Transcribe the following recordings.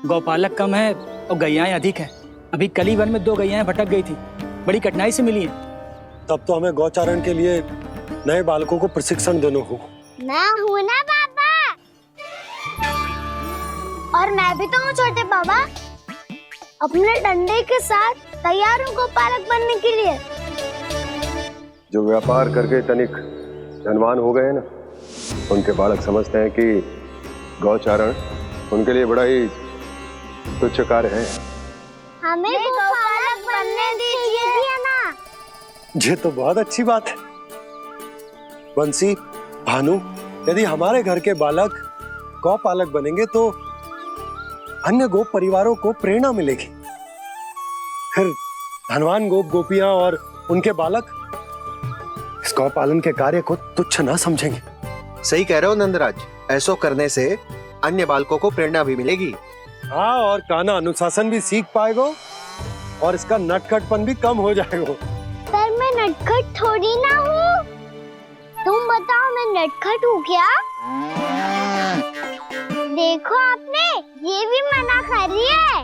गौपालक कम है और गैयाएं अधिक है। अभी कल ही वन में 2 गैयाएं भटक गई थी, बड़ी कठिनाई से मिली है। तब तो हमें गौचारण के लिए नए बालकों को प्रशिक्षण देना होगा। मैं हूँ ना पापा, और मैं भी तो हूँ छोटे पापा। अपने डंडे के साथ तैयार हूँ गौपालक बनने के लिए। जो व्यापार करके तनिक धनवान हो गए ना, उनके बालक समझते हैं कि गौचारण उनके लिए बड़ा ही तुच्छ कार्य है। हमें गौपालक बनने दीजिए ना। ये तो बहुत अच्छी बात है। बंसी, भानु, यदि हमारे घर के बालक गौपालक बनेंगे तो अन्य गोप परिवारों को प्रेरणा मिलेगी। फिर धनवान गोप गोपियां और उनके बालक इस गौपालन के कार्य को तुच्छ ना समझेंगे। सही कह रहे हो नंदराज, ऐसा करने से अन्य बालकों को प्रेरणा भी मिलेगी। हाँ, और कान्हा अनुशासन भी सीख पाएगा और इसका नटखटपन भी कम हो जाएगा। पर मैं नटखट थोड़ी ना हूँ। तुम बताओ, मैं नटखट हूँ क्या? देखो आपने ये भी मना कर रही है।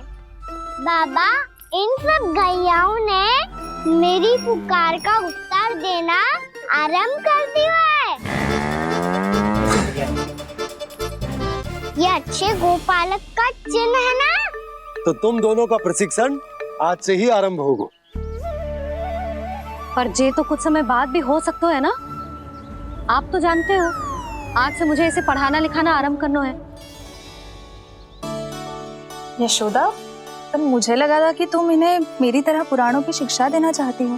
बाबा, इन सब गैयाओं ने मेरी पुकार का उत्तर देना आरंभ कर दिया है। ये अच्छे गोपालक का चिन्ह है ना? तो तुम दोनों का प्रशिक्षण आज से ही आरंभ होगा। पर जे तो कुछ समय बाद भी हो सकता है ना। आप तो जानते हो, आज से मुझे इसे पढ़ाना लिखाना आरंभ करना है। यशोदा, तब मुझे लगा था कि तुम इन्हें मेरी तरह पुराणों की शिक्षा देना चाहती हो।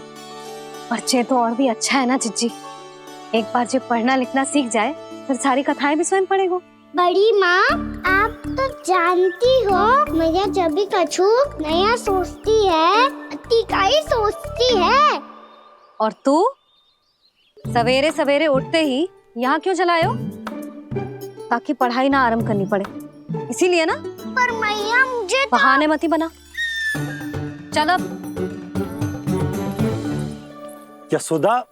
पर जे तो और भी अच्छा है ना जिज्जी। एक बार जब पढ़ना लिखना सीख जाए फिर सारी कथाएं भी स्वयं पढ़ेगा। बड़ी माँ, आप तो जानती हो मैया जब भी कछु नया सोचती है, अतिका ही सोचती है। और तू सवेरे सवेरे उठते ही यहाँ क्यों चलाए हो? ताकि पढ़ाई ना आरंभ करनी पड़े, इसीलिए ना। पर मैया मुझे तो... बहाने मत ही बना। चल अब। यशोदा,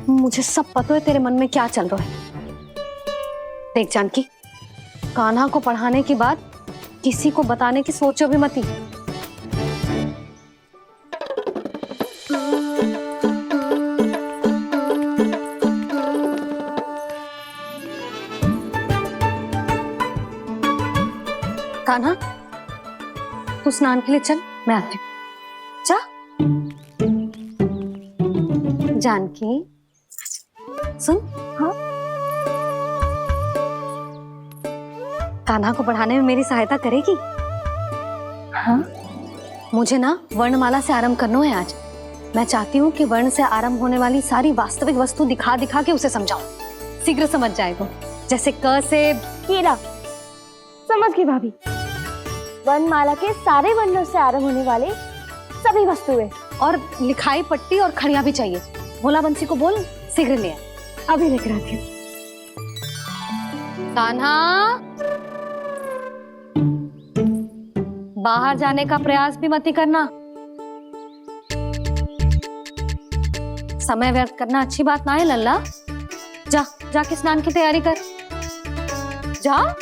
मुझे सब पता है तेरे मन में क्या चल रहा है। देख जानकी, कान्हा को पढ़ाने की बात किसी को बताने की सोचो भी मत ही। कान्हा, तू स्नान के लिए चल, मैं आती हूँ। जा। जानकी, सुन। हाँ, कान्हा को पढ़ाने में मेरी सहायता करेगी? हाँ, मुझे ना वर्णमाला से आरंभ करना है आज। मैं चाहती हूँ कि वर्ण से आरंभ होने वाली सारी वास्तविक वस्तु दिखा दिखा के उसे समझाऊं। शीघ्र समझ जाएगा। जैसे क से हीरा। समझ गई भाभी। वर्णमाला के सारे वर्णों से आरंभ होने वाले सभी वस्तुएं, और लिखाई पट्टी और खड़िया भी चाहिए। भोला बंसी को बोल शीघ्र ले आए। अभी लेकर आती हूँ। कान्हा, बाहर जाने का प्रयास भी मत ही करना। समय व्यर्थ करना अच्छी बात ना है लल्ला। जा, जाके स्नान की तैयारी कर। जा।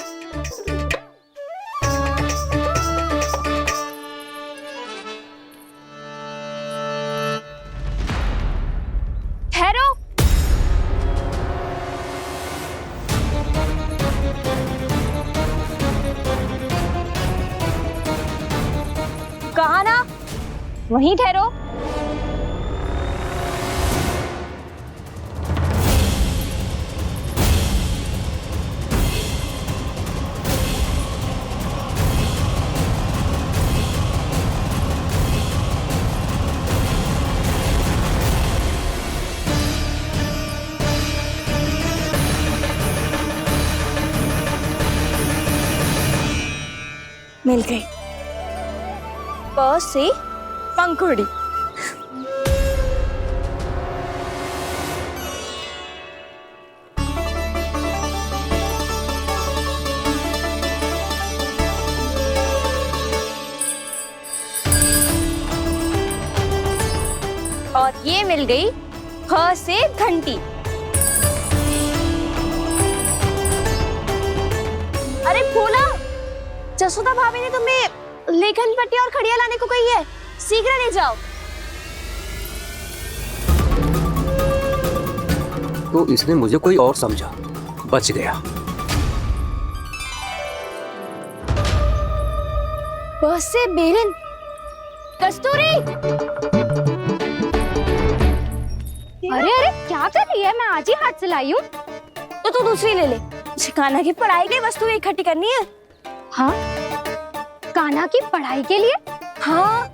ठहरो। कहा ना, वहीं ठहरो। मिल गई। प से पंखुड़ी। और ये मिल गई ख से घंटी। जसोदा भाभी ने तुम्हें लेखन पट्टी और खड़िया लाने को कही है, शीघ्र ले जाओ। तो इसने मुझे कोई और समझा, बच गया। बस से बेरन, कस्तूरी। अरे अरे क्या कर रही है? मैं आज ही हाथ से लाई हूँ। तो तू दूसरी ले ले। कान्हा की पढ़ाई की वस्तु इकट्ठी करनी है। हाँ, कान्हा की पढ़ाई के लिए? हाँ,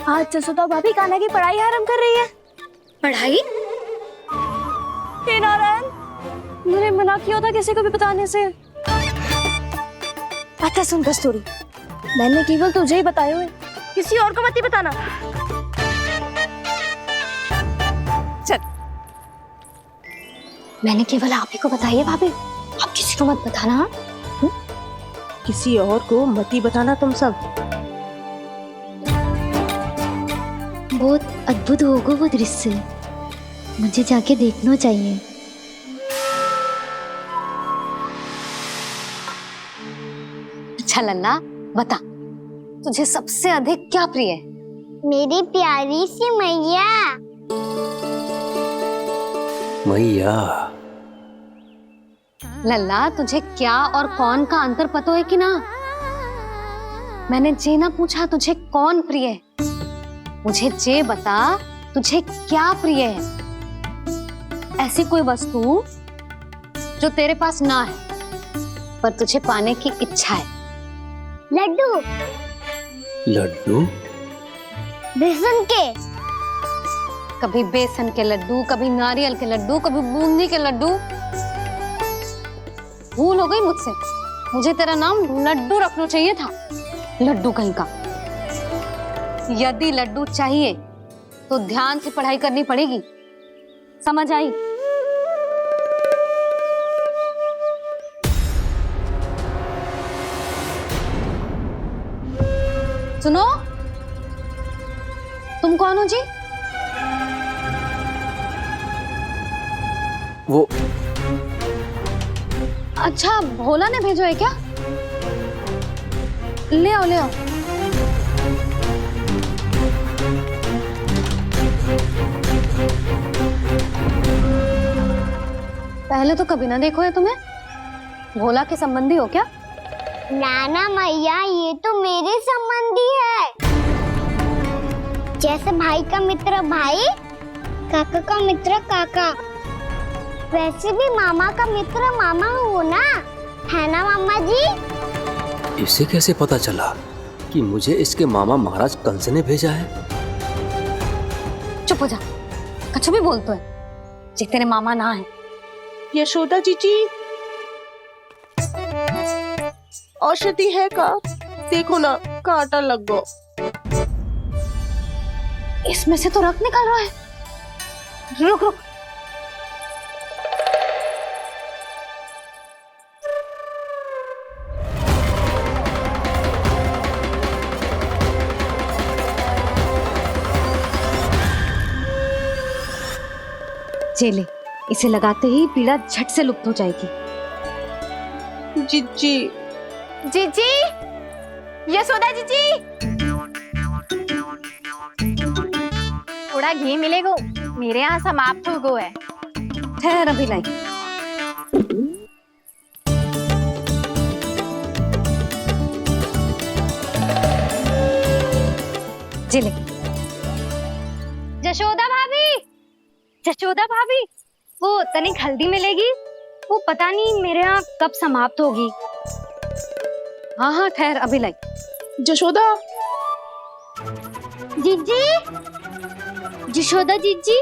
आज जसोदा भाभी कान्हा की पढ़ाई आरंभ कर रही है। पढ़ाई? हे नारायण, मैंने मना किया था किसी को भी बताने से। अच्छा सुन कस्तूरी, मैंने केवल तुझे ही बताए हुए, किसी और को मत ही बताना। चल, मैंने केवल आप ही को बताई है भाभी, आप किसी को मत बताना। हाँ? किसी और को मत ही बताना तुम सब। बहुत अद्भुत होगा वो दृश्य, मुझे जाके देखना चाहिए। अच्छा लल्ला, बता तुझे सबसे अधिक क्या प्रिय है? मेरी प्यारी सी मैया। मैया, लल्ला तुझे क्या और कौन का अंतर पता है कि ना? मैंने जे ना पूछा तुझे कौन प्रिय है, मुझे जे बता तुझे क्या प्रिय है। ऐसी कोई वस्तु जो तेरे पास ना है पर तुझे पाने की इच्छा है। लड्डू। लड्डू? बेसन के। कभी बेसन के लड्डू, कभी नारियल के लड्डू, कभी बूंदी के लड्डू। भूल हो गई मुझसे, मुझे तेरा नाम लड्डू रखना चाहिए था। लड्डू कहीं का। यदि लड्डू चाहिए तो ध्यान से पढ़ाई करनी पड़ेगी, समझ आई? सुनो, तुम कौन हो जी? वो अच्छा, भोला ने भेजो है क्या? ले आओ ले आओ। पहले तो कभी ना देखो है तुम्हें। भोला के संबंधी हो क्या? नाना मैया, ये तो मेरे संबंधी है। जैसे भाई का मित्र भाई, काका का मित्र काका, वैसे भी मामा का मित्र मामा हो ना, है ना मामा जी? इसे कैसे पता चला कि मुझे इसके मामा महाराज कंस ने भेजा है? चुप हो जा, कछु भी बोलते है जे तेरे मामा ना है। यशोदा जीजी, औषधि है का? देखो ना, कांटा लग गो। इसमें से तो रक्त निकल रहा है। रुक रुक, चले, इसे लगाते ही पीड़ा झट से लुप्त हो जाएगी। जीजी, जीजी, यशोदा जीजी, थोड़ा घी मिलेगा, मेरे यहाँ समाप्त हो गया है। ठहर अभी लाई। जिले। जशोदा भाभी, जशोदा भाभी, वो तनिक हल्दी मिलेगी? वो पता नहीं मेरे यहाँ कब समाप्त होगी। हाँ हाँ ठहर अभी लाई। जशोदा, जीजी, यशोदा जीजी,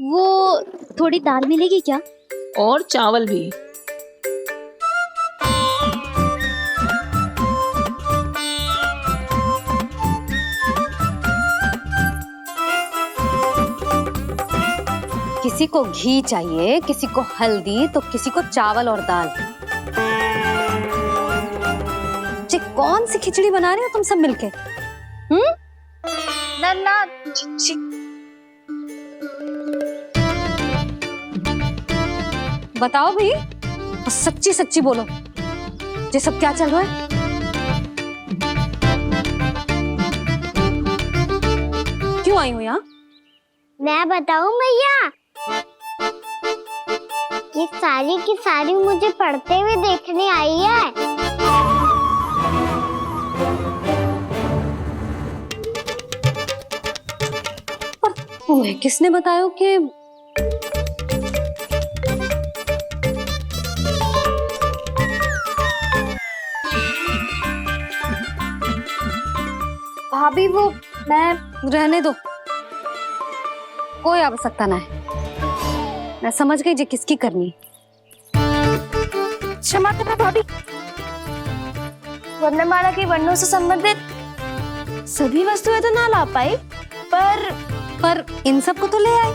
वो थोड़ी दाल मिलेगी क्या? और चावल भी। किसी को घी चाहिए, किसी को हल्दी, तो किसी को चावल और दाल। जी कौन सी खिचड़ी बना रहे हो तुम सब मिलके? नन्ना, बताओ भाई, सच्ची सच्ची बोलो, ये सब क्या चल रहा है? क्यों आई हो यहाँ? मैं बताऊं भैया, ये सारी की सारी मुझे पढ़ते हुए देखने आई है। तुम्हें किसने बताया कि भाभी वो मैं रहने दो, कोई आवश्यकता ना है। मैं समझ गई जी किसकी करनी। क्षमा करना भाभी, वर्णमाला के वर्णों से संबंधित सभी वस्तुएं तो ना ला पाई, पर इन सब को तो ले आए।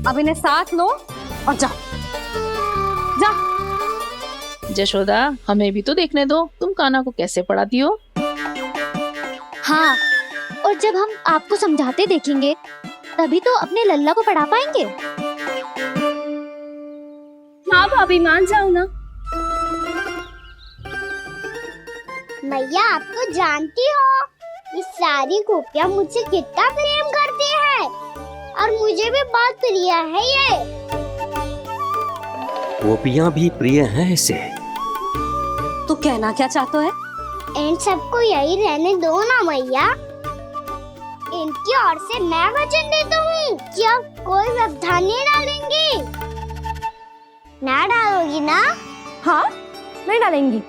अब इन्हें साथ लो और जाओ। जा। जशोदा, हमें भी तो देखने दो तुम कान्हा को कैसे पढ़ाती हो। हाँ, और जब हम आपको समझाते देखेंगे तभी तो अपने लल्ला को पढ़ा पाएंगे। हाँ भाभी, मान जाओ ना। मैया, आप तो जानती हो ये सारी गोपियां मुझसे कितना प्रेम करती है, और मुझे भी बहुत प्रिय है ये। गोपियां भी प्रिय हैं इसे। तू कहना क्या चाहता है? इन सबको यही रहने दो ना मैया। इनकी ओर से मैं वचन देता हूँ कि अब कोई व्यवधान नहीं डालेंगी। ना डालोगी ना? हाँ, मैं डालेंगी।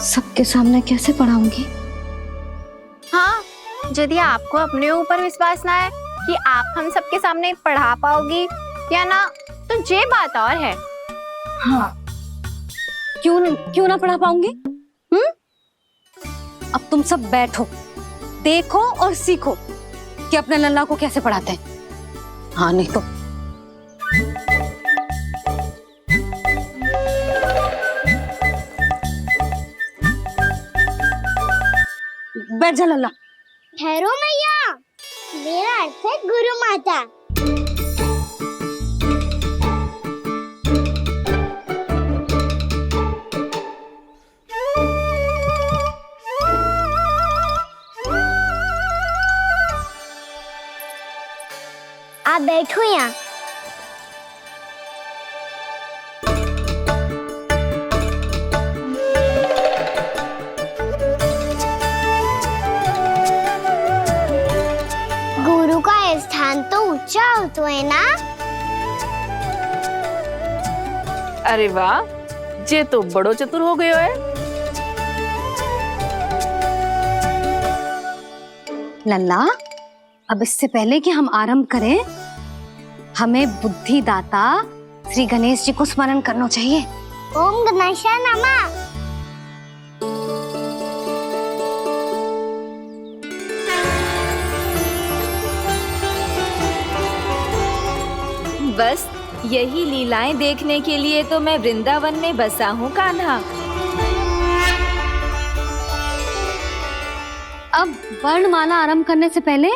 सबके सामने कैसे पढ़ाऊंगी? हाँ, यदि आपको अपने ऊपर विश्वास ना है कि आप हम सबके सामने पढ़ा पाओगी या ना, तो ये बात और है। हाँ, क्यों ना पढ़ा पाऊंगी? अब तुम सब बैठो, देखो और सीखो कि अपने लल्ला को कैसे पढ़ाते हैं। हाँ, नहीं तो बैठ जा लल्ला। ठहरो मैया, मेरा अर्थ है गुरु माता। आप बैठो यहाँ। गुरु का स्थान तो ऊंचा होता है ना? अरे वाह, जे तो बड़ो चतुर हो गयो है। लल्ला, अब इससे पहले कि हम आरंभ करें, हमें बुद्धिदाता श्री गणेश जी को स्मरण करना चाहिए। ओम गणेशाय नमः। बस यही लीलाएं देखने के लिए तो मैं वृंदावन में बसा हूँ कान्हा। अब वर्णमाला आरंभ करने से पहले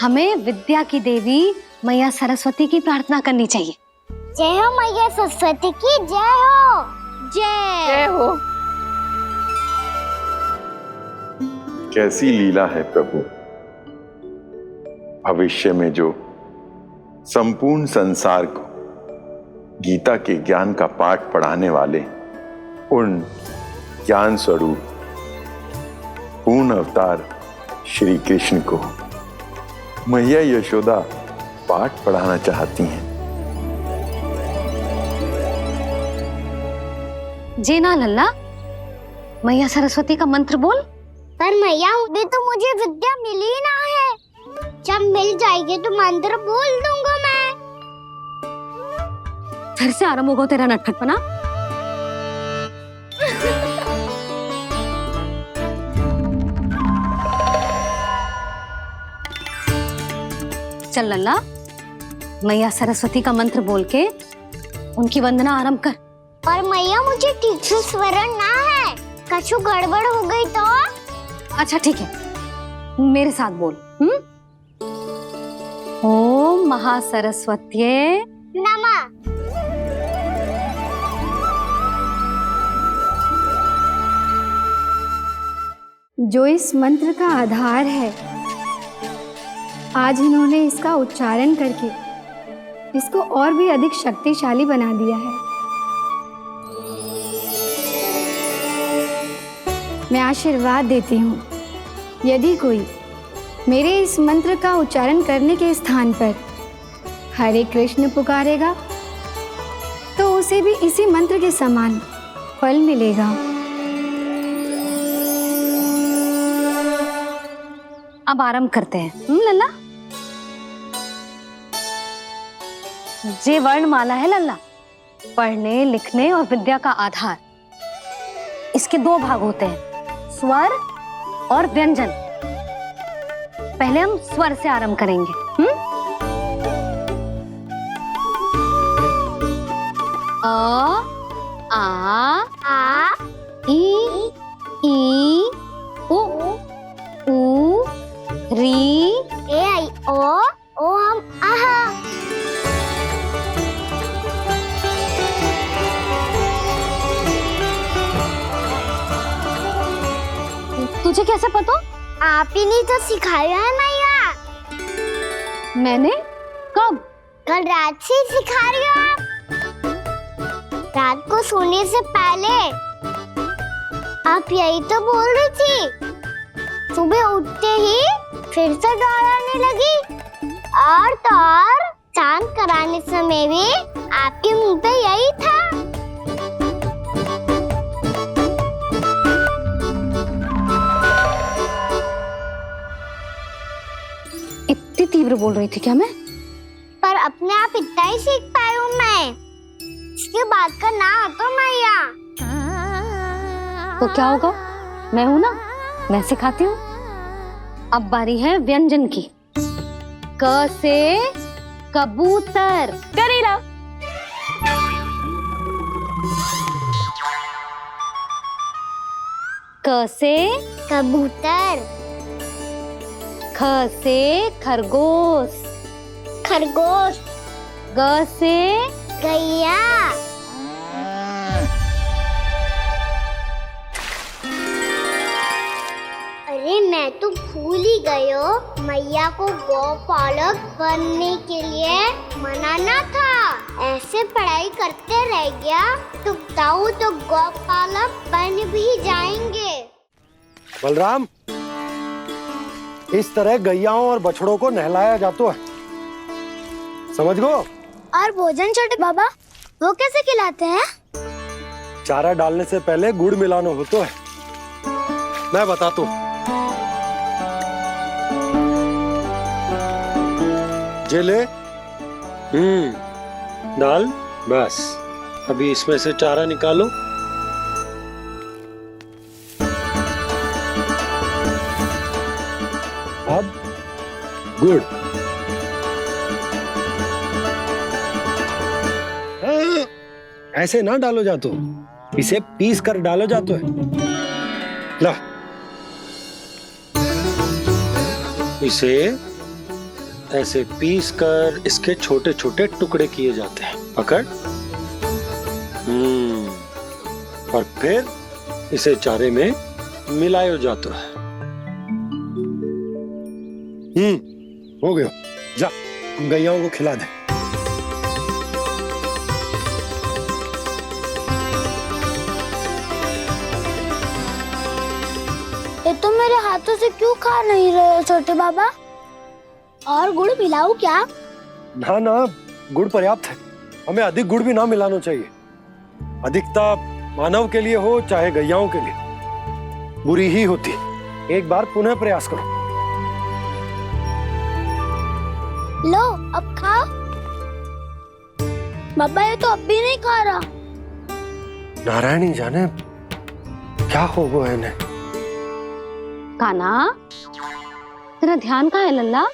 हमें विद्या की देवी मैया सरस्वती की प्रार्थना करनी चाहिए। जय हो मैया सरस्वती की, जय हो। जय हो। कैसी लीला है प्रभु। भविष्य में जो संपूर्ण संसार को गीता के ज्ञान का पाठ पढ़ाने वाले उन ज्ञान स्वरूप पूर्ण अवतार श्री कृष्ण को मैया यशोदा पाठ पढ़ाना चाहती हैं। जी ना लल्ला, मैया सरस्वती का मंत्र बोल। पर मैया, अभी तो मुझे विद्या मिली ना है। जब मिल जाएगी तो मंत्र बोल दूंगा मैं। फिर से आरंभ होगा तेरा नटखटपना। चल लल्ला, मैया सरस्वती का मंत्र बोल के उनकी वंदना आरंभ कर। पर मैया, मुझे ठीक से स्मरण ना है, कछु गड़बड़ हो गई तो? अच्छा ठीक है, मेरे साथ बोल। ओम महासरस्वत्ये नमः। जो इस मंत्र का आधार है, आज इन्होंने इसका उच्चारण करके इसको और भी अधिक शक्तिशाली बना दिया है। मैं आशीर्वाद देती हूँ, यदि कोई मेरे इस मंत्र का उच्चारण करने के स्थान पर हरे कृष्ण पुकारेगा तो उसे भी इसी मंत्र के समान फल मिलेगा। अब आरंभ करते हैं। लल्ला, जे वर्णमाला है लल्ला, पढ़ने लिखने और विद्या का आधार। इसके दो भाग होते हैं, स्वर और व्यंजन। पहले हम स्वर से आरंभ करेंगे। अ, आ, ई, उ, री, ए आई ओ हम आहा। तुझे कैसे पता? आप ही नहीं तो सिखाया है मैया। मैंने? कब? कल रात से सिखा रही हो आप। रात को सोने से पहले आप यही तो बोल रही थी। सुबह उठते ही फिर से दोहराने लगी। और तो और चांद कराने समय भी आपके मुंह पे यही था। इतनी तीव्र बोल रही थी क्या मैं? पर अपने आप इतना ही सीख पाई हूँ मैं। इसके बाद का ना तो मैया। तो क्या होगा? मैं हूं ना, मैं सिखाती हूँ। अब बारी है व्यंजन की। क से कबूतर। करेला। क से कबूतर। ख से खरगोश। खरगोश। ग से गैया। अरे मैं तो भूल ही गई हो, मैया को गौपालक बनने के लिए मनाना था। ऐसे पढ़ाई करते रह गया तो ताऊ तो गौपालक बन भी जाएंगे। बलराम, इस तरह गैयाओं और बछड़ों को नहलाया जाता है, समझ गो? और भोजन छोटे बाबा, वो कैसे खिलाते हैं? चारा डालने से पहले गुड़ मिलाना होता है। मैं बताता हूँ। जे ले, डाल, बस। अभी इसमें से चारा निकालो। अब गुड़। ऐसे ना डालो जातो, इसे पीस कर डालो जातो है। ला, इसे ऐसे पीस कर इसके छोटे छोटे टुकड़े किए जाते हैं। पकड़। और फिर इसे चारे में मिलाया जाता है। हो गया। जा, हम गैयाओं को खिला दे। ये तो मेरे हाथों से क्यों खा नहीं रहे हो छोटे बाबा? और गुड़ मिलाऊं क्या? ना ना, गुड़ पर्याप्त है। हमें अधिक गुड़ भी ना मिलाना चाहिए। अधिकता मानव के लिए हो चाहे गैयाओं के लिए बुरी ही होती। एक बार पुनः प्रयास करो। लो, अब खाओ। बाबा ये तो अब भी नहीं खा रहा। नारायणी जाने क्या हो गया इन्हें। काना, तेरा ध्यान कहाँ है लल्ला?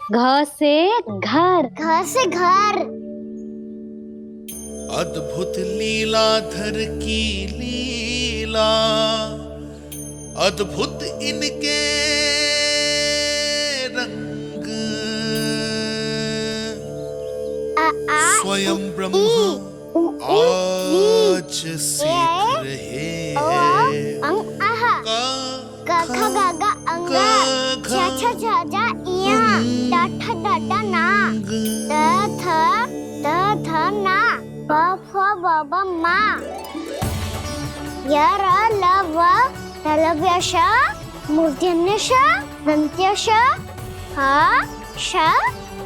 घ से घर। घर से घर। अद्भुत लीलाधर की लीला, अद्भुत इनके रंग स्वयं ब्रह्म आज सीख रहे हैं। क ख ग घ अंग छ छ छ ज इया ट ठ ड ड ना ट थ ना प फ ब ब मा य र ल व तलव्य श मूर्धन्य श दन्त्य श ह श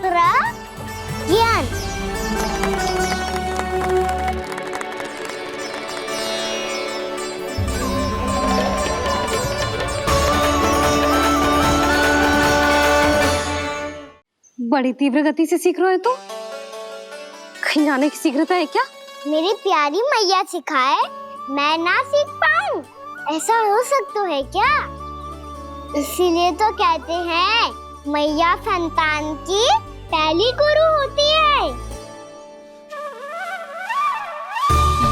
र ज्ञान। बड़ी तीव्र गति से सीख रहे हो तो कहीं जाने की शीघ्रता है क्या? मेरी प्यारी मैया सिखाए मैं ना सीख पाऊं, ऐसा हो सकता है क्या? इसीलिए तो कहते हैं मैया संतान की पहली गुरु होती है।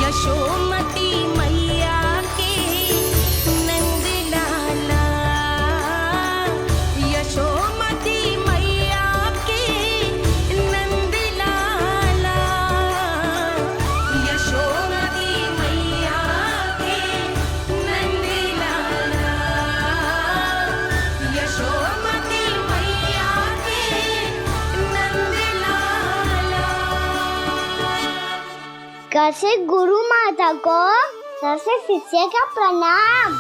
यशोमती मैया के नंद लाला, यशोमती मैया के नंद लाला, यशोमती मैया के नंद लाला, यशोमती मैया के नंद लाला। कैसे गुरु माता को सबसे शिष्य का प्रणाम।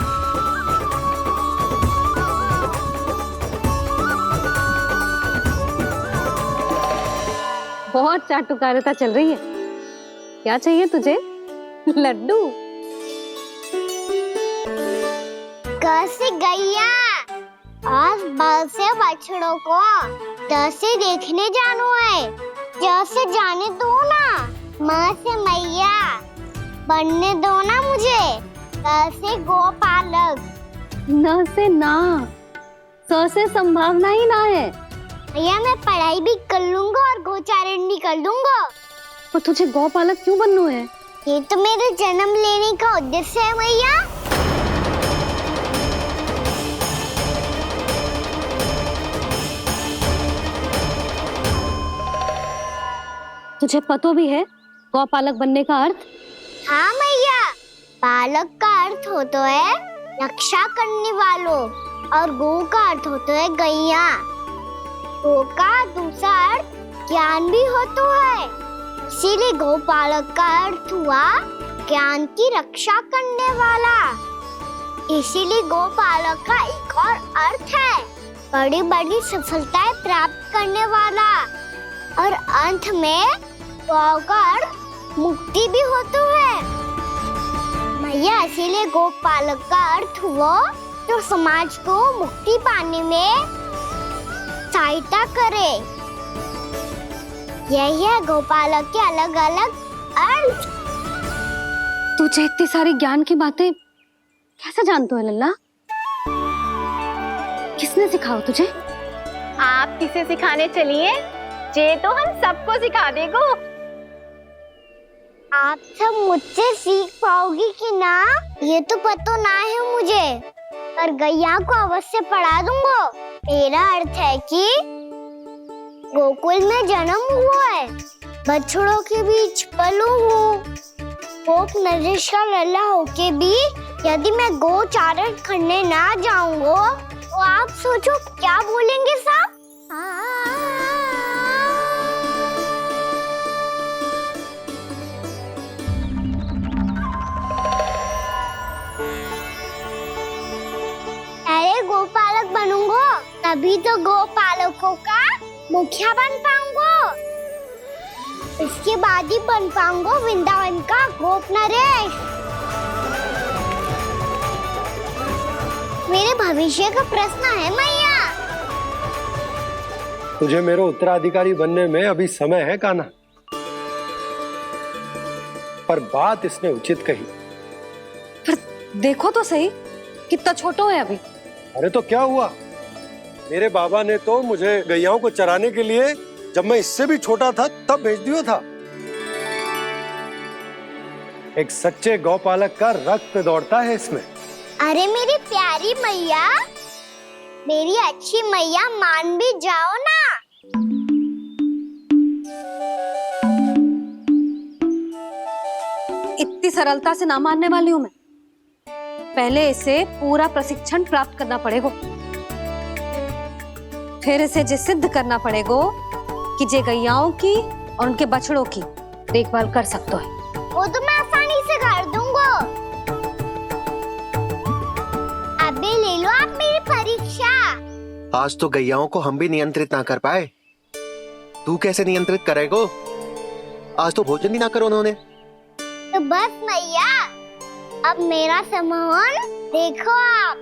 बहुत चाटुकारिता चल रही है। क्या चाहिए तुझे? लड्डू? कैसे गैया आज बल से बछड़ों को कैसे देखने जानो है, जैसे जाने दो ना, माँ से मैया बनने दो ना मुझे। कैसे गोपालक न से ना, स से संभावना ही ना है। भैया मैं पढ़ाई भी कर लूंगा और गोचारण भी कर लूंगा। तो तुझे गौपालक क्यों बनना है? ये तो मेरे जन्म लेने का उद्देश्य है मैया। तुझे पतो भी है गौपालक बनने का अर्थ? हाँ मैया, पालक का अर्थ होता है रक्षा करने वालों और गौ का अर्थ होता है गैया। गौ का दूसरा अर्थ ज्ञान भी होता है, इसीलिए गौपालक का अर्थ हुआ ज्ञान की रक्षा करने वाला। इसीलिए गौपालक का एक और अर्थ है बड़ी बड़ी सफलताएं प्राप्त करने वाला, और अंत में गौ का अर्थ मुक्ति भी होता है मैया। इसीलिए गोपालक का अर्थ हुआ जो समाज को मुक्ति पाने में सहायता करे। यही है गोपालक के अलग अलग अर्थ। तुझे इतनी सारी ज्ञान की बातें कैसे जानते हो लल्ला? किसने सिखाओ तुझे? आप किसे सिखाने चलिए, जे तो हम सबको सिखा देगो। आप सब मुझसे सीख पाओगी कि ना ये तो पता ना है मुझे, पर गैया को अवश्य पढ़ा दूंगा। मेरा अर्थ है कि गोकुल में जन्म हुआ है, बछड़ों के बीच पलू हूँ, गोप नरेश का लल्ला होके भी यदि मैं गोचारण करने ना जाऊंगा तो आप सोचो क्या बोलेंगे साहब? अरे गोपालक बनूंगा तभी तो गोपालकों का मुखिया बन पाऊंगा, इसके बाद ही बन पाऊंगा वृंदावन का गोप नरेश। मेरे भविष्य का प्रश्न है मैया। तुझे मेरे उत्तराधिकारी बनने में अभी समय है कान्हा, पर बात इसने उचित कही। पर देखो तो सही कितना छोटा है अभी। अरे तो क्या हुआ, मेरे बाबा ने तो मुझे गैयाओं को चराने के लिए जब मैं इससे भी छोटा था तब भेज दिया था। एक सच्चे गौपालक का रक्त दौड़ता है इसमें। अरे मेरी प्यारी मैया, मेरी अच्छी मैया, मान भी जाओ ना। इतनी सरलता से ना मानने वाली हूं मैं। पहले इसे पूरा प्रशिक्षण प्राप्त करना पड़ेगा, फिर इसे जे सिद्ध करना पड़ेगा कि जे गैयाओं की और उनके बछड़ों की देखभाल कर सकते है। वो तो मैं आसानी से कर दूंगा। अबे ले लो आप मेरी परीक्षा। आज तो गैयाओं को हम भी नियंत्रित ना कर पाए, तू कैसे नियंत्रित करेगो? आज तो भोजन ही ना करो उन्होंने। तो बस मैया, अब मेरा सम्मान देखो आप।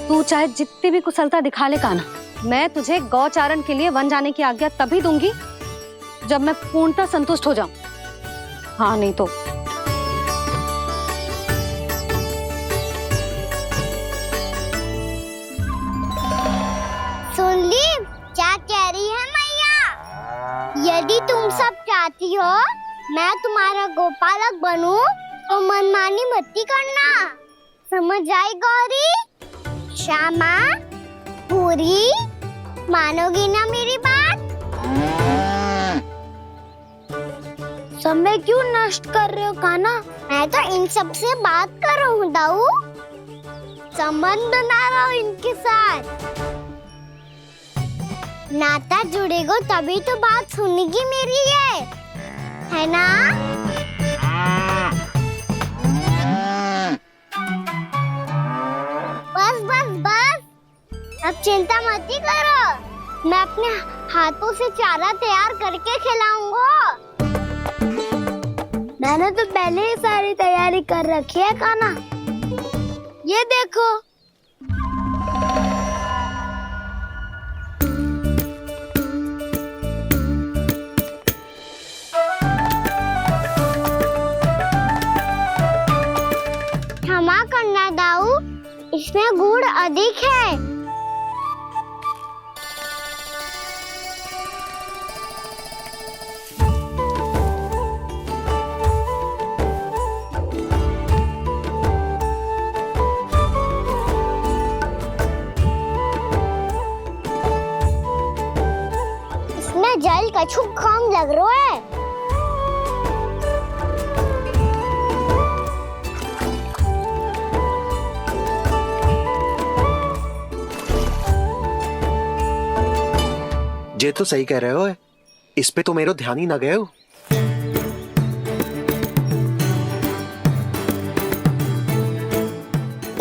तू चाहे जितनी भी कुशलता दिखा ले कान्हा, मैं तुझे गौचारण के लिए वन जाने की आज्ञा तभी दूंगी जब मैं पूर्णतः संतुष्ट हो जाऊं। हाँ नहीं तो सुन ली क्या कह रही है मैया? यदि तुम सब चाहती हो मैं तुम्हारा गोपालक बनूं तो मनमानी मत करना, समझ आई गौरी? श्यामा, पूरी, मानोगी ना मेरी बात? समय क्यों नष्ट कर रहे हो कान्हा? मैं तो इन सब से बात कर रहा हूँ दाऊ, संबंध बना रहा हूँ इनके साथ। नाता जुड़ेगा तभी तो बात सुनेगी मेरी है ना? बस बस बस, अब चिंता मत ही करो, मैं अपने हाथों से चारा तैयार करके खिलाऊंगा। मैंने तो पहले ही सारी तैयारी कर रखी है कान्हा, ये देखो। क्षमा करना दाऊ, इसमें गुड़ अधिक है। इसमें जल कछु कम लग रहा है। ये तो सही कह रहे हो, इस पे तो मेरो ध्यान ही ना गए हो।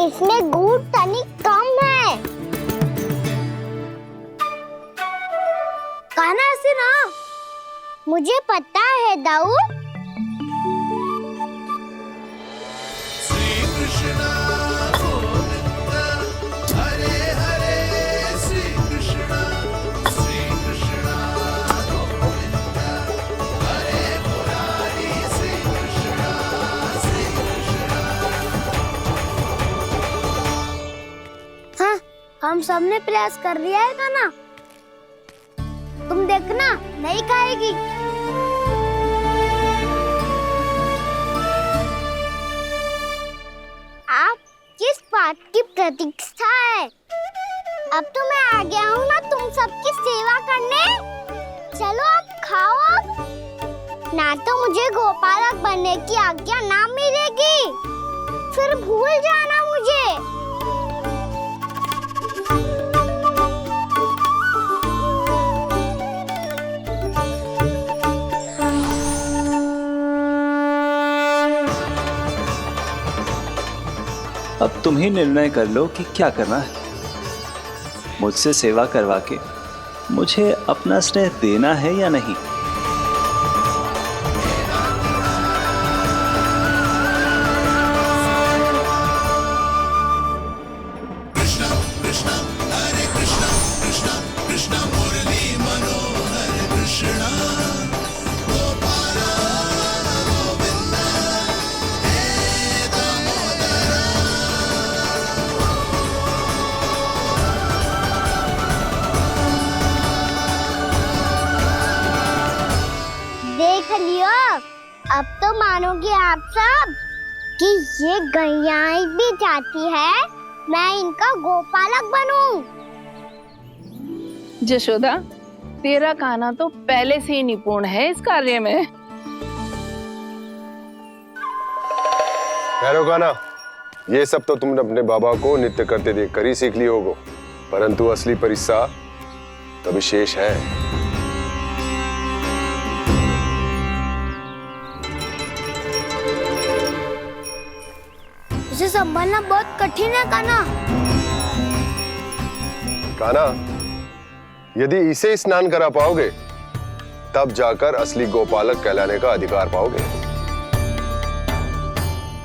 इसमें गुड़ तनिक कम है। कान्हा ऐसे ना, मुझे पता है दाऊ। श्री कृष्ण गोविंद हरे हरे, श्री कृष्ण गोविंद हरे मुरारी, श्री कृष्ण। हाँ, हम सबने प्रयास कर लिया है कान्हा, तुम देखना नहीं खाएगी। आप किस बात की प्रतीक्षा है? अब तो मैं आ गया हूँ ना तुम सबकी सेवा करने। चलो अब खाओ अब। ना तो मुझे गोपालक बनने की आज्ञा ना मिलेगी, फिर भूल जाना मुझे। अब तुम ही निर्णय कर लो कि क्या करना है। मुझसे सेवा करवा के मुझे अपना स्नेह देना है या नहीं। कृष्ण कृष्ण हरे कृष्ण, कृष्ण कृष्ण मुरली मनोहर कृष्ण। देख लियो, अब तो मानोगे आप सब कि ये गैयाएं भी चाहती है मैं इनका गोपालक बनूं। जशोदा, तेरा कान्हा तो पहले से ही निपुण है इस कार्य में। ठहरो कान्हा, ये सब तो तुमने अपने बाबा को नृत्य करते देख कर ही सीख ली होगो, परंतु असली परिस्सा तो विशेष है। इसे संभालना बहुत कठिन है कान्हा। कान्हा, यदि इसे स्नान करा पाओगे तब जाकर असली गोपालक कहलाने का अधिकार पाओगे।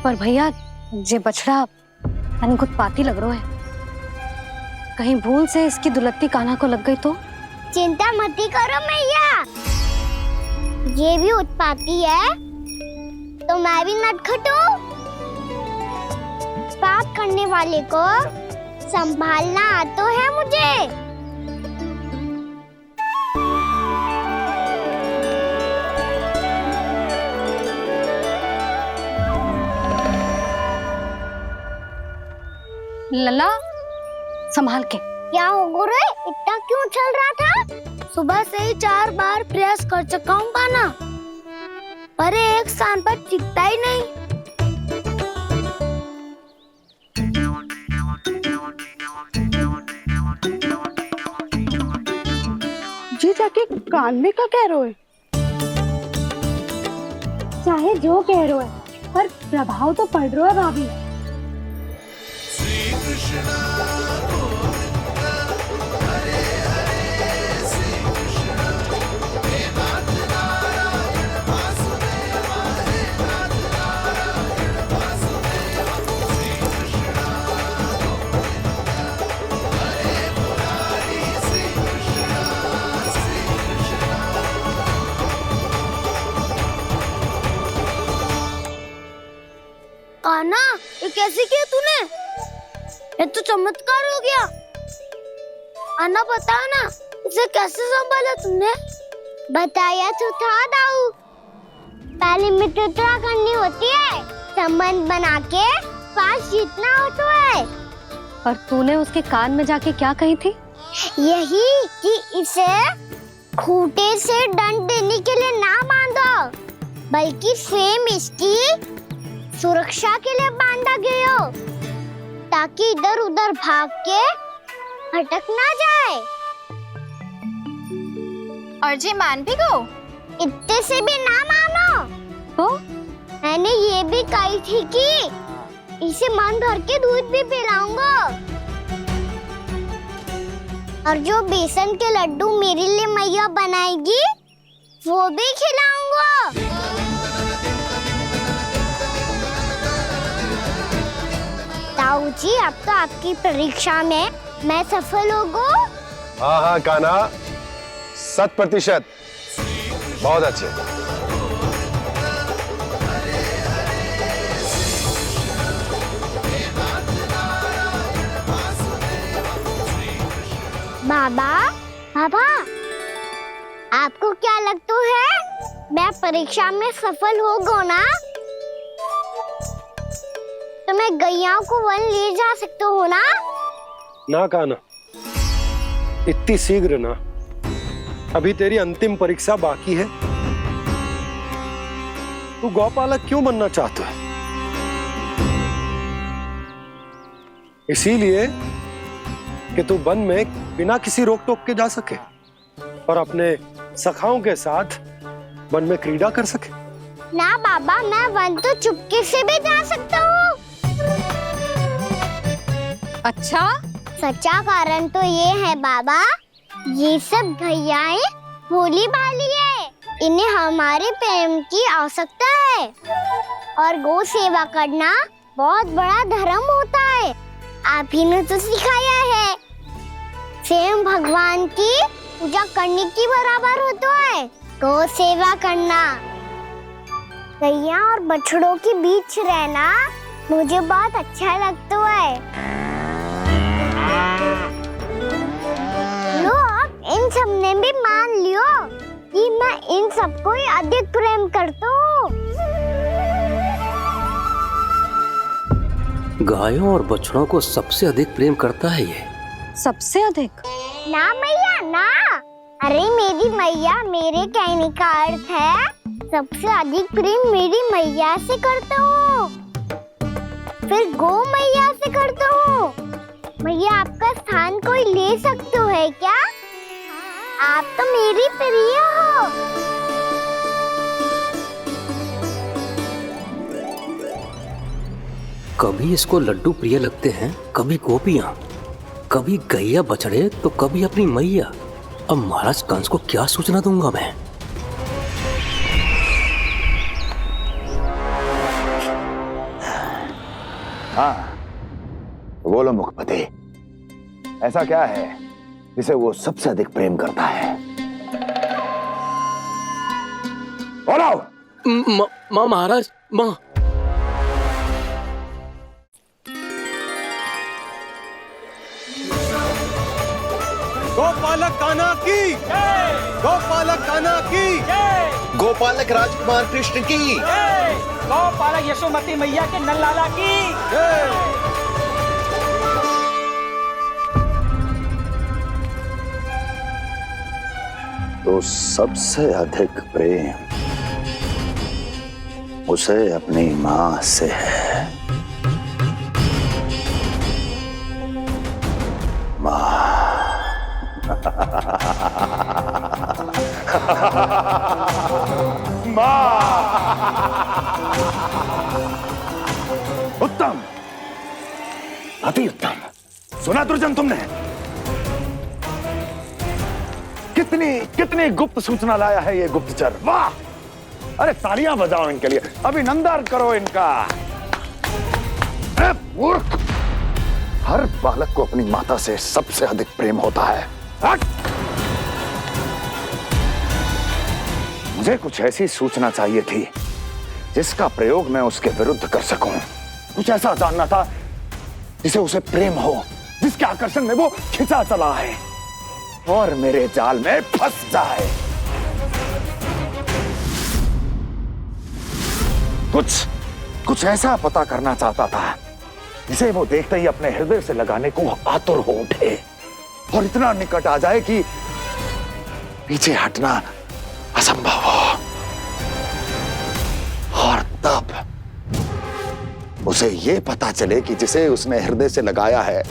पर भैया ये बछड़ा यानी उत्पाती लग रहा है, कहीं भूल से इसकी दुलत्ती कान्हा को लग गई तो? चिंता मत करो मैया, ये भी उत्पाती है तो मैं भी नटखट हूँ। पाप करने वाले को संभालना आता है मुझे। लला संभाल के। क्या हो गुरु, इतना क्यों चल रहा था? सुबह से ही 4 बार प्रयास कर चुका हूँ कान्हा, पर एक स्थान पर टिकता ही नहीं। जी जाके कान में क्या कह रहे हो? चाहे जो कह रहे है, पर प्रभाव तो पड़ रहा है भाभी। कान्हा, ये कैसे किया तूने? ये तो चमत्कार हो गया। अन्ना बता ना, इसे कैसे संभाला तुमने? बताया तो था दाऊ, पहले मित्रता करनी होती है, संबंध बना के पास जीतना होता है। पर तूने उसके कान में जाके क्या कही थी? यही कि इसे खूंटे से दंड देने के लिए ना बांधो, बल्कि स्वयं इसकी सुरक्षा के लिए बांधा गया हो, ताकि इधर उधर भाग के भटक ना जाए। और जी मान भी गो? इतने से भी ना मानो। तो मैंने ये भी कही थी कि इसे मन भर के दूध भी पिलाऊंगा, और जो बेसन के लड्डू मेरे लिए मैया बनाएगी वो भी खिलाऊंगा। ताऊ जी, अब तो आपकी परीक्षा में मैं सफल होगा। हाँ हाँ कान्हा, 100%। बहुत अच्छे। बाबा, बाबा, आपको क्या लगता है मैं परीक्षा में सफल होगा ना? तो मैं गैयाओं को वन ले जा सकता हूँ ना? ना कान्हा, इतनी शीघ्र ना, अभी तेरी अंतिम परीक्षा बाकी है। तू गौपालक क्यों बनना चाहता है? इसीलिए कि तू वन में बिना किसी रोक टोक के जा सके और अपने सखाओं के साथ वन में क्रीड़ा कर सके। ना बाबा, मैं वन तो चुपके से भी जा सकता हूँ। अच्छा, सच्चा कारण तो ये है बाबा, ये सब गैयाएं भोली भाली है, इन्हें हमारे प्रेम की आवश्यकता है, और गौ सेवा करना बहुत बड़ा धर्म होता है। आप ही ने तो सिखाया है, स्वयं भगवान की पूजा करने की बराबर होता है गौ सेवा करना। गैया और बछड़ों के बीच रहना मुझे बहुत अच्छा लगता है। लो, अब इन सब ने भी मान लियो कि मैं इन सबको ही अधिक प्रेम करता हूँ। गायों और बछड़ों को सबसे अधिक प्रेम करता है ये। सबसे अधिक? ना मैया ना, अरे मेरी मैया मेरे कहने का अर्थ है सबसे अधिक प्रेम मेरी मैया से करता हूँ, फिर गो मैया से करता हूँ। मैया आपका स्थान कोई ले सकते हो है क्या? आप तो मेरी प्रिय हो। कभी इसको लड्डू प्रिय लगते हैं, कभी गोपियां, कभी गैया बछड़े, तो कभी अपनी मैया। अब महाराज कंस को क्या सूचना दूंगा मैं? हाँ, बोलो मुखपति, ऐसा क्या है जिसे वो सबसे अधिक प्रेम करता है? बोलो। माँ महाराज, माँ। गोपालक कान्हा की, गोपालक कान्हा की, गोपालक राजकुमार कृष्ण की, गोपालक यशोमती मैया के नल्लाला की। तो सबसे अधिक प्रेम उसे अपनी मां से है। मां। उत्तम, अति उत्तम। सुना दुर्जन तुमने? कितनी कितनी गुप्त सूचना लाया है ये गुप्तचर। वाह! अरे तालियां बजाओ इनके लिए, अभिनंदन करो इनका। अरे मूर्ख! हर बालक को अपनी माता से सबसे अधिक प्रेम होता है। हट! मुझे कुछ ऐसी सूचना चाहिए थी जिसका प्रयोग मैं उसके विरुद्ध कर सकूं। कुछ ऐसा जानना था जिसे उसे प्रेम हो, जिसके आकर्षण में वो खिंचा चला है और मेरे जाल में फंस जाए। कुछ ऐसा पता करना चाहता था जिसे वो देखते ही अपने हृदय से लगाने को आतुर हो उठे और इतना निकट आ जाए कि पीछे हटना असंभव हो। और तब उसे ये पता चले कि जिसे उसने हृदय से लगाया है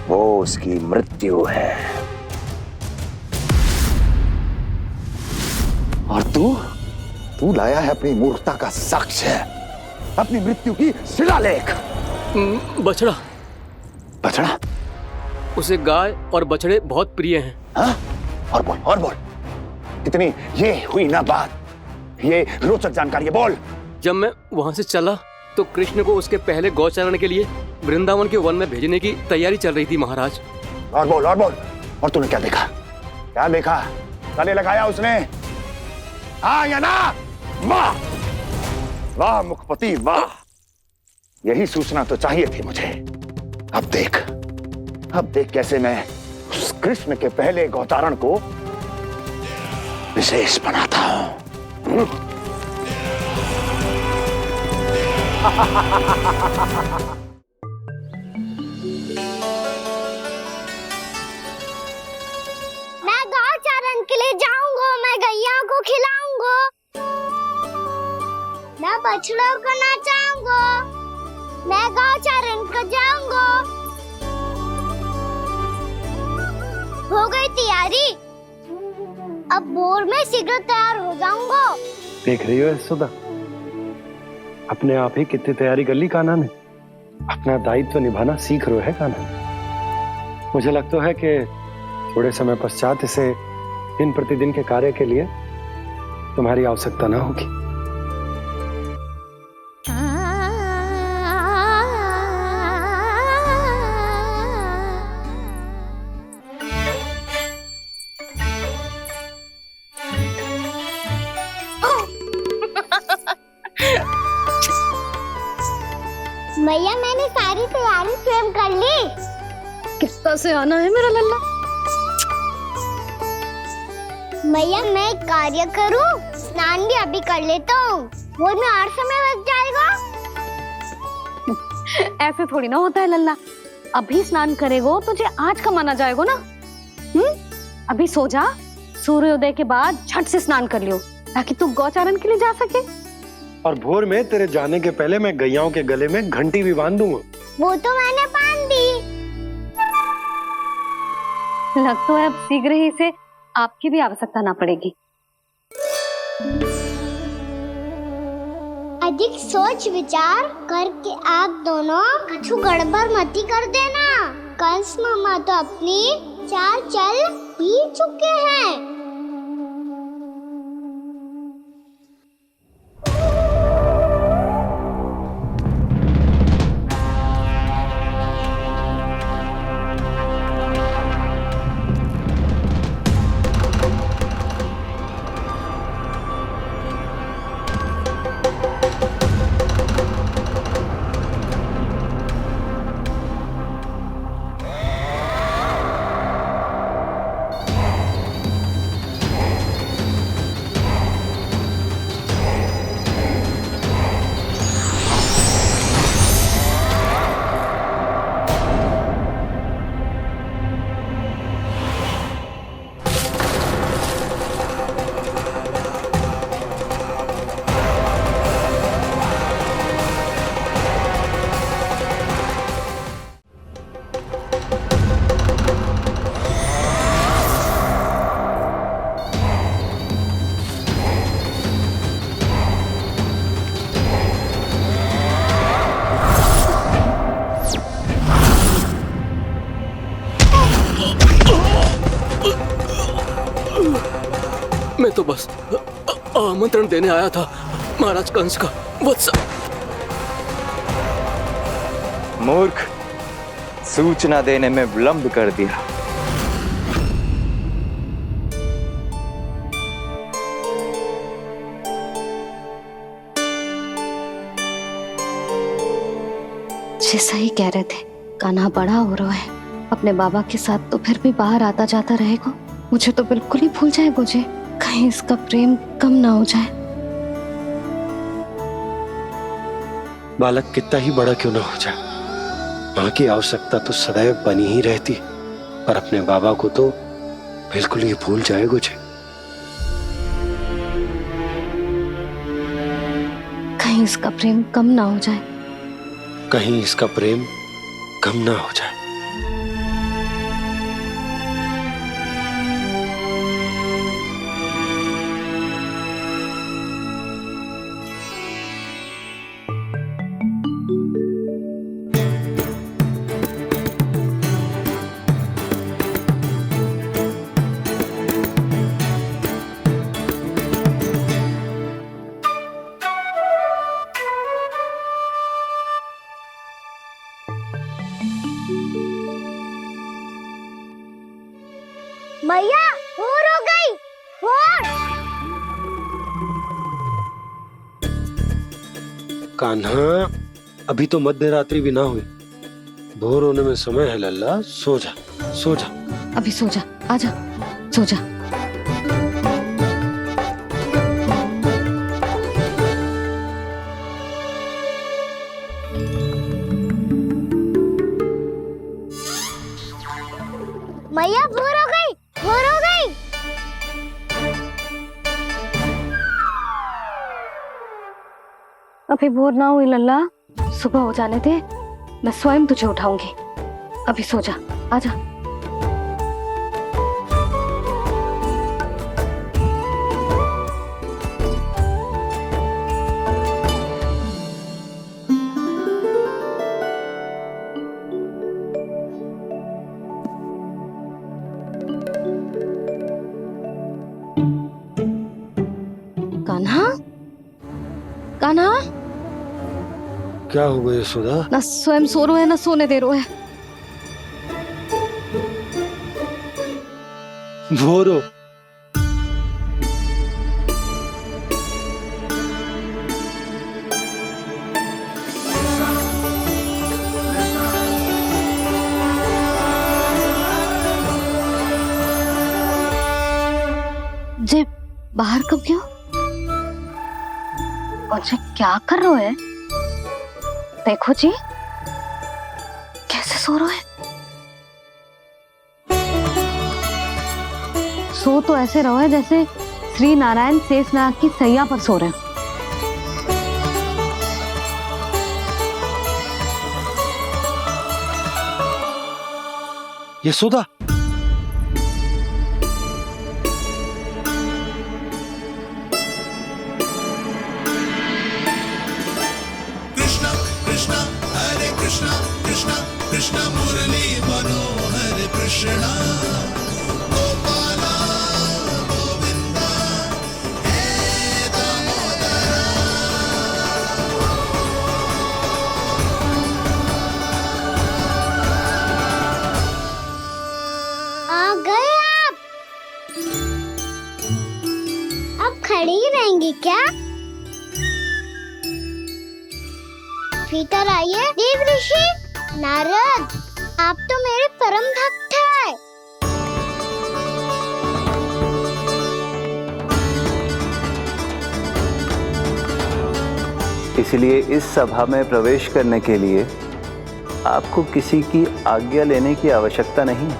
वो उसकी मृत्यु है। और तू लाया है अपनी मूर्खता का साक्ष्य, अपनी मृत्यु की शिलालेख। बछड़ा। बछड़ा? उसे गाय और बछड़े बहुत प्रिय हैं। हाँ? और बोल। कितनी ये हुई ना बात, ये रोचक जानकारी है, बोल। जब मैं वहां से चला तो कृष्ण को उसके पहले गौचारण के लिए वृंदावन के वन में भेजने की तैयारी चल रही थी महाराज। और बोल। और तूने क्या देखा? गले लगाया उसने? हाँ या ना? वाह वाह मुखपति वाह, यही सूचना तो चाहिए थी मुझे। अब देख कैसे मैं उस कृष्ण के पहले गौचारण को विशेष बनाता हूं। मैं गौचारण के लिए जाऊंगा, मैं गैया को खिलाऊंगा, मैं बछड़ों को नचाऊंगा, मैं गौचारण को जाऊंगा। हो गई तैयारी, अब भोर में शीघ्र तैयार हो जाऊंगा। देख रही हो यशोदा, अपने आप ही कितनी तैयारी कर ली कान्हा ने। अपना दायित्व निभाना सीख रहे है कान्हा। मुझे लगता है कि थोड़े समय पश्चात इसे दिन प्रतिदिन के कार्य के लिए तुम्हारी आवश्यकता ना होगी। भैया मैंने सारी तैयारी स्वयं कर ली। कितना से आना है मेरा लल्ला? भैया मैं एक कार्य करूं, स्नान भी अभी कर लेता हूँ, वो में और समय बच जाएगा। ऐसे थोड़ी ना होता है लल्ला। अभी स्नान करेगो तुझे आज का माना जाएगा ना। अभी सो जा, सूर्योदय के बाद झट से स्नान कर लियो ताकि तू गौचारण के लिए जा सके। और भोर में तेरे जाने के पहले मैं गैयाओं के गले में घंटी भी बांध दूंगा। वो तो मैंने बांध दी। लग तो है अब शीघ्र ही से आपकी भी आवश्यकता ना पड़ेगी। अधिक सोच विचार करके आप दोनों कछु गड़बड़ मती कर देना। कंस मामा तो अपनी चाल चल ही चुके हैं। मैं तो बस आमंत्रण देने आया था महाराज कंस का वत्स। मूर्ख, सूचना देने में विलंब कर दिया। जैसा ही कह रहे थे, कान्हा बड़ा हो रहा है अपने बाबा के साथ, तो फिर भी बाहर आता जाता रहेगा। मुझे तो बिल्कुल ही भूल जाए मुझे, कहीं इसका प्रेम कम ना हो जाए। बालक कितना ही बड़ा क्यों ना हो जाए, माँ की आवश्यकता तो सदैव बनी ही रहती, पर अपने बाबा को तो बिल्कुल ही भूल जाए मुझे। कहीं इसका प्रेम कम ना हो जाए, कहीं इसका प्रेम कम ना हो जाए। मैया भोर हो गई, भोर। कान्हा, अभी तो मध्य रात्रि भी ना हुई, भोर होने में समय है लल्ला। सो जा, सो जा। अभी सो जा, आजा, सो जा। मैया भोर हो गई, भोर हो गई। अभी भोर ना हुई लल्ला, सुबह हो जाने दे, मैं स्वयं तुझे उठाऊंगी। अभी सो जा, आजा। कान्हा, कान्हा, क्या हो गया यशोदा? ना स्वयं सो रो है ना सोने दे रो है। भोर हो। जे बाहर कब क्यों? और जे क्या कर रहे है? देखो जी, सो रहे हैं? सो तो ऐसे रहो है जैसे श्री नारायण शेषनाग की सैया पर सो रहे हो। यशोदा, कृष्ण कृष्ण हरे कृष्ण कृष्ण कृष्ण मुरली मनोहर कृष्ण गोपाला गोविंदा हे दामोदरा। आ गए आप। अब खड़ी ही रहेंगी क्या? भीतर आइए देव ऋषि। नारद, आप तो मेरे परम भक्त हैं। इसलिए इस सभा में प्रवेश करने के लिए आपको किसी की आज्ञा लेने की आवश्यकता नहीं है।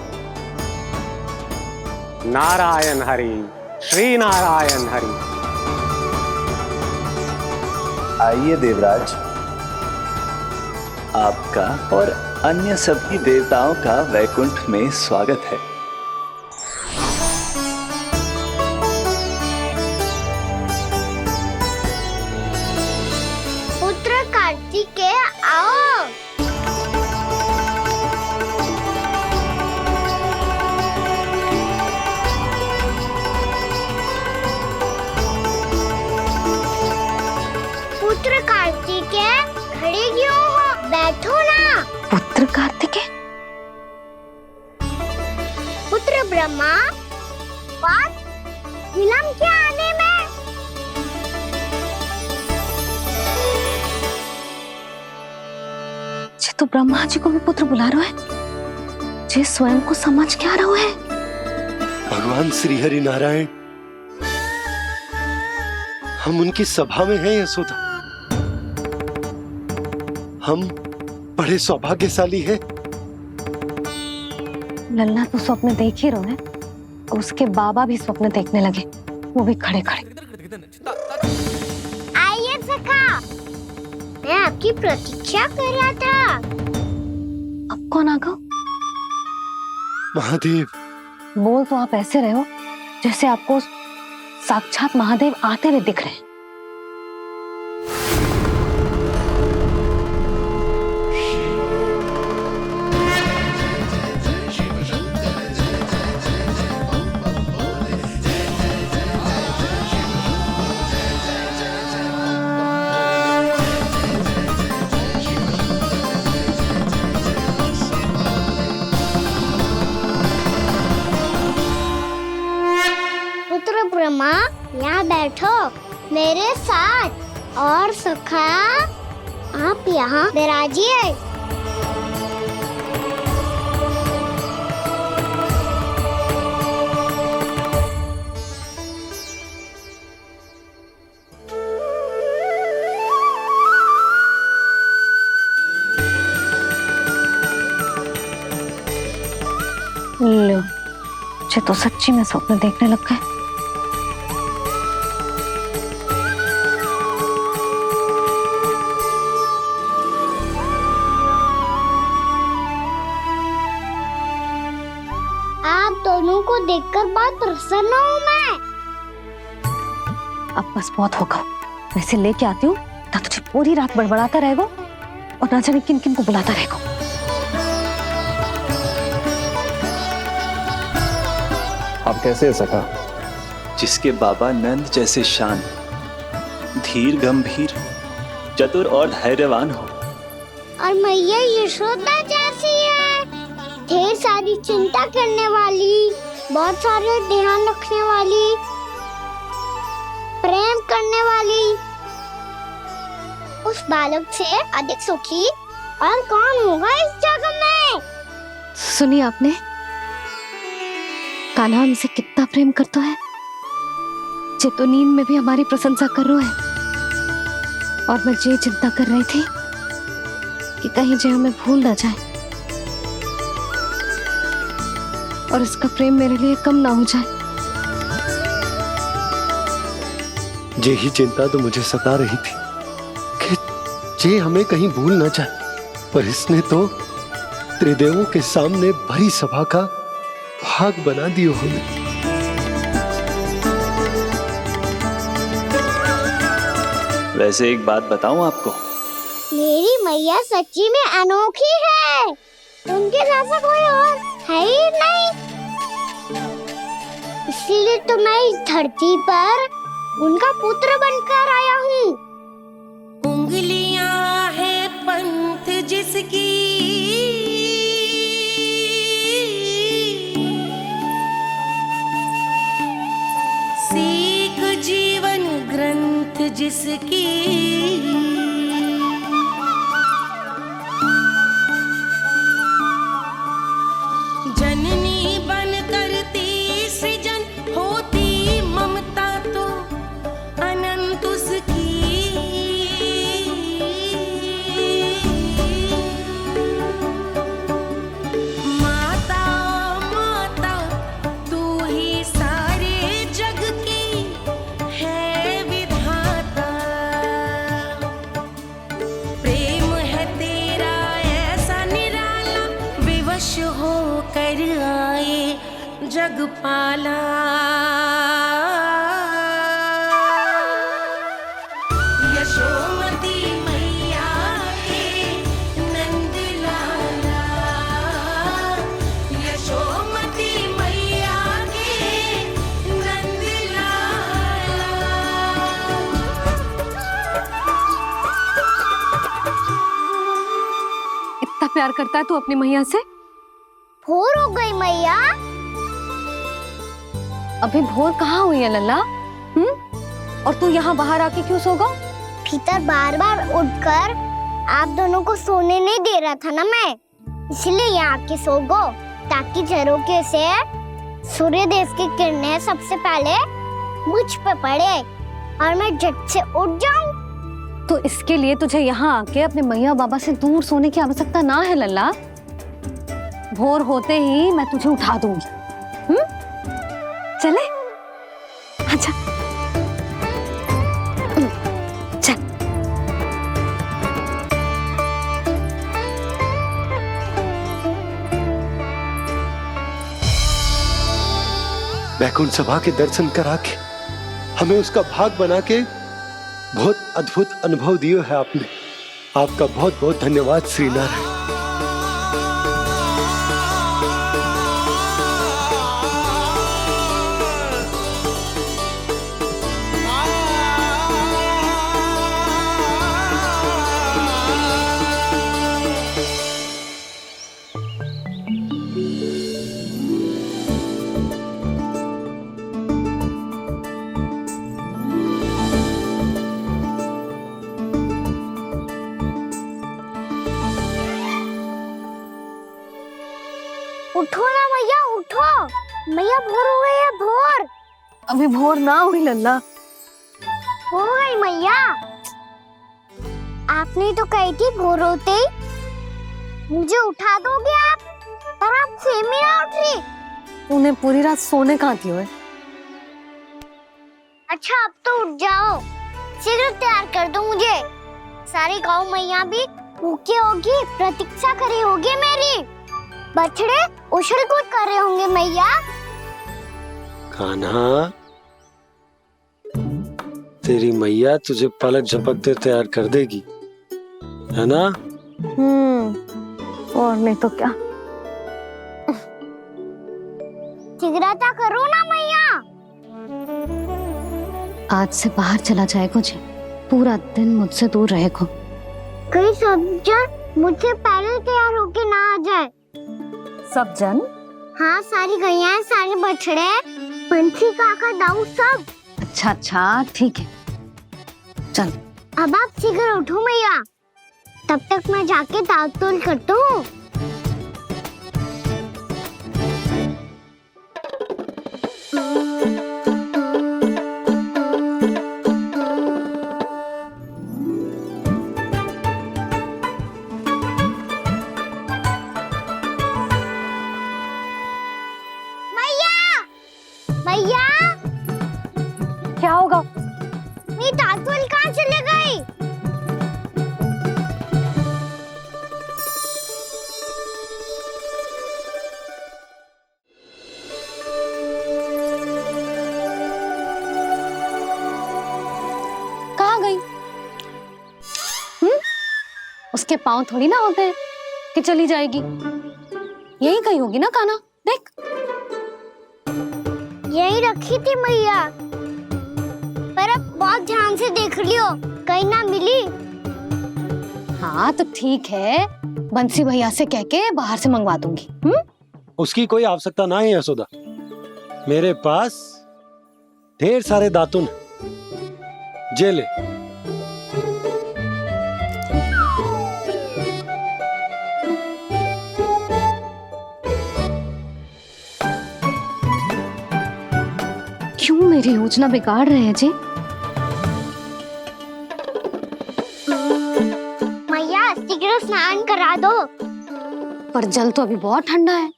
नारायण हरि, श्री नारायण हरि। आइए देवराज, आपका और अन्य सभी देवताओं का वैकुंठ में स्वागत है। पुत्र कार्तिकेय आओ। पुत्र कार्तिकेय, खड़े क्यों हो? बैठो ना। पुत्र कार्तिकेय? पुत्र ब्रह्मा, बात विलंब क्या आने में? जे तो ब्रह्मा जी को भी पुत्र बुला रहा है, जे स्वयं को समझ क्या रहा है। भगवान श्री हरि नारायण, हम उनकी सभा में हैं यशोदा। हम बड़े सौभाग्यशाली हैं। लल्ला तो स्वप्न देख ही रहे हैं, उसके बाबा भी स्वप्न देखने लगे, वो भी खड़े खड़े। आइए सखा, मैं आपकी प्रतीक्षा कर रहा था। अब कौन आ गया? महादेव। बोल तो आप ऐसे रहे हो जैसे आपको साक्षात महादेव आते हुए दिख रहे हैं। पुत्र ब्रह्मा, यहाँ बैठो मेरे साथ। और सखा, आप यहाँ विराजिए। लो, मुझे तो सच्ची में स्वप्न देखने लग गए। आप दोनों को देखकर बहुत प्रसन्न हूँ मैं। अब बस बहुत होगा, मैं इसे लेके आती हूँ, ना तुझे पूरी रात बड़बड़ाता रहेगा और ना जाने किन किन को बुलाता रहेगा। आप कैसे हैं सखा? जिसके बाबा नंद जैसे शांत, धीर गंभीर, चतुर और धैर्यवान हो, और मैया यशोदा जैसी है, ढेर सारी चिंता करने वाली, बहुत सारे ध्यान रखने वाली, प्रेम करने वाली। उस बालक से अधिक सुखी और कौन होगा इस जगत में? सुनिए आपने, कान्हा हमसे कितना प्रेम करता है, जे तो नींद में भी हमारी प्रशंसा कर रहा है। और मैं ये चिंता कर रही थी कि कहीं जे हमें भूल ना जाए, और इसका प्रेम मेरे लिए कम ना हो जाए। यही चिंता तो मुझे सता रही थी कि जे हमें कहीं भूल ना जाए, पर इसने तो त्रिदेवों के सामने भरी सभा का भाग बना दियो हमें। वैसे एक बात बताऊं आपको, मेरी मैया सच्ची में अनोखी है, उनके जैसा कोई और है ही नहीं। इसलिए तो मैं इस धरती पर उनका पुत्र बनकर आया हूँ। उंगलियां है पंथ जिसकी, सीख जीवन ग्रंथ जिसकी, जननी बन करती सृजन होती ममता तो अनंत उसकी। माता माता तू ही सारे जग की है विधाता, प्रेम है तेरा ऐसा निराला, विवश हो कर आए जग पाला। यशोमती मैया के नंद लाला, यशोमती मैया के नंद लाला। इतना प्यार करता है तू अपनी मैया से? भोर हो गई मैया। अभी भोर कहाँ हुई है लल्ला? और तू यहाँ बाहर आके क्यों सो गया? भीतर बार बार उठकर आप दोनों को सोने नहीं दे रहा था ना मैं, इसलिए यहाँ आके सो गो, ताकि झरोखे से सूर्य देव की किरणें सबसे पहले मुझ पे पड़े और मैं झट से उठ जाऊं। तो इसके लिए तुझे यहाँ आके अपने मैया बाबा से दूर सोने की आवश्यकता ना है लल्ला। भोर होते ही मैं तुझे उठा दूंगी। चले अच्छा चल। वैकुंठ सभा के दर्शन करा के हमें उसका भाग बना के बहुत अद्भुत अनुभव दियो है आपने। आपका बहुत बहुत धन्यवाद श्री नारायण। उठो ना मैया, उठो। मैया भोर हो गई है, भोर। अभी भोर ना हुई लल्ला। हो गई मैया। आपने तो कही थी भोर होते ही मुझे उठा दोगे आप, पर आप सेम ही ना उठ रही। उन्हें पूरी रात सोने कहाँ थी हुए? अच्छा अब तो उठ जाओ, शीघ्र तैयार कर दो मुझे। सारी गाँव मैया भी भूखी होगी, प्रतीक्षा करी होगी मेरी। बछड़े उछल कूद कर रहे होंगे मैया। कान्हा, तेरी मैया तुझे पलक झपकते तैयार कर देगी, है ना? और नहीं तो क्या। शीघ्रता करो ना मैया। आज से बाहर चला जाएगा जी, पूरा दिन मुझसे दूर रहेगा। कहीं सब जन मुझसे पहले तैयार होके ना आ जाए। सब जन? हाँ, सारी गैया, सारे बछड़े, पंछी, काका, दाऊ सब। अच्छा अच्छा ठीक है, चल। अब आप शीघ्र उठो मैया, तब तक मैं जाके ताल तोल करता हूँ। उसके पाँव थोड़ी ना होते हैं कि चली जाएगी। यही कहीं होगी ना कान्हा, देख। यही रखी थी मैया, पर अब बहुत ध्यान से देख लियो, कहीं ना मिली। हाँ तो ठीक है, बंसी भैया से कह के बाहर से मंगवा दूंगी। उसकी कोई आवश्यकता ना है यशोदा, मेरे पास ढेर सारे दातुन जे ले। क्यों मेरी योजना बिगाड़ रहे हैं जी? मैया शीघ्र स्नान करा दो। पर जल तो अभी बहुत ठंडा है।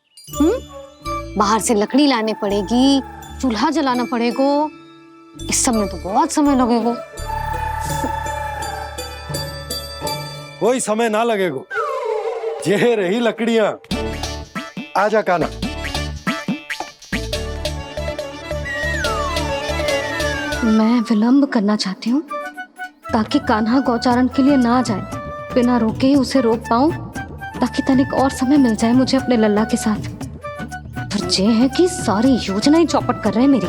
बाहर से लकड़ी लानी पड़ेगी, चूल्हा जलाना पड़ेगा, इस सब में तो बहुत समय लगेगा। कोई समय ना लगेगा, ये रही लकड़ियां। आजा कान्हा। मैं विलंब करना चाहती हूँ ताकि कान्हा गौचारण के लिए ना जाए, बिना रोके ही उसे रोक पाऊं, ताकि तनिक और समय मिल जाए मुझे अपने लल्ला के साथ। पर ये है कि सारी योजना ही चौपट कर रहे हैं मेरी।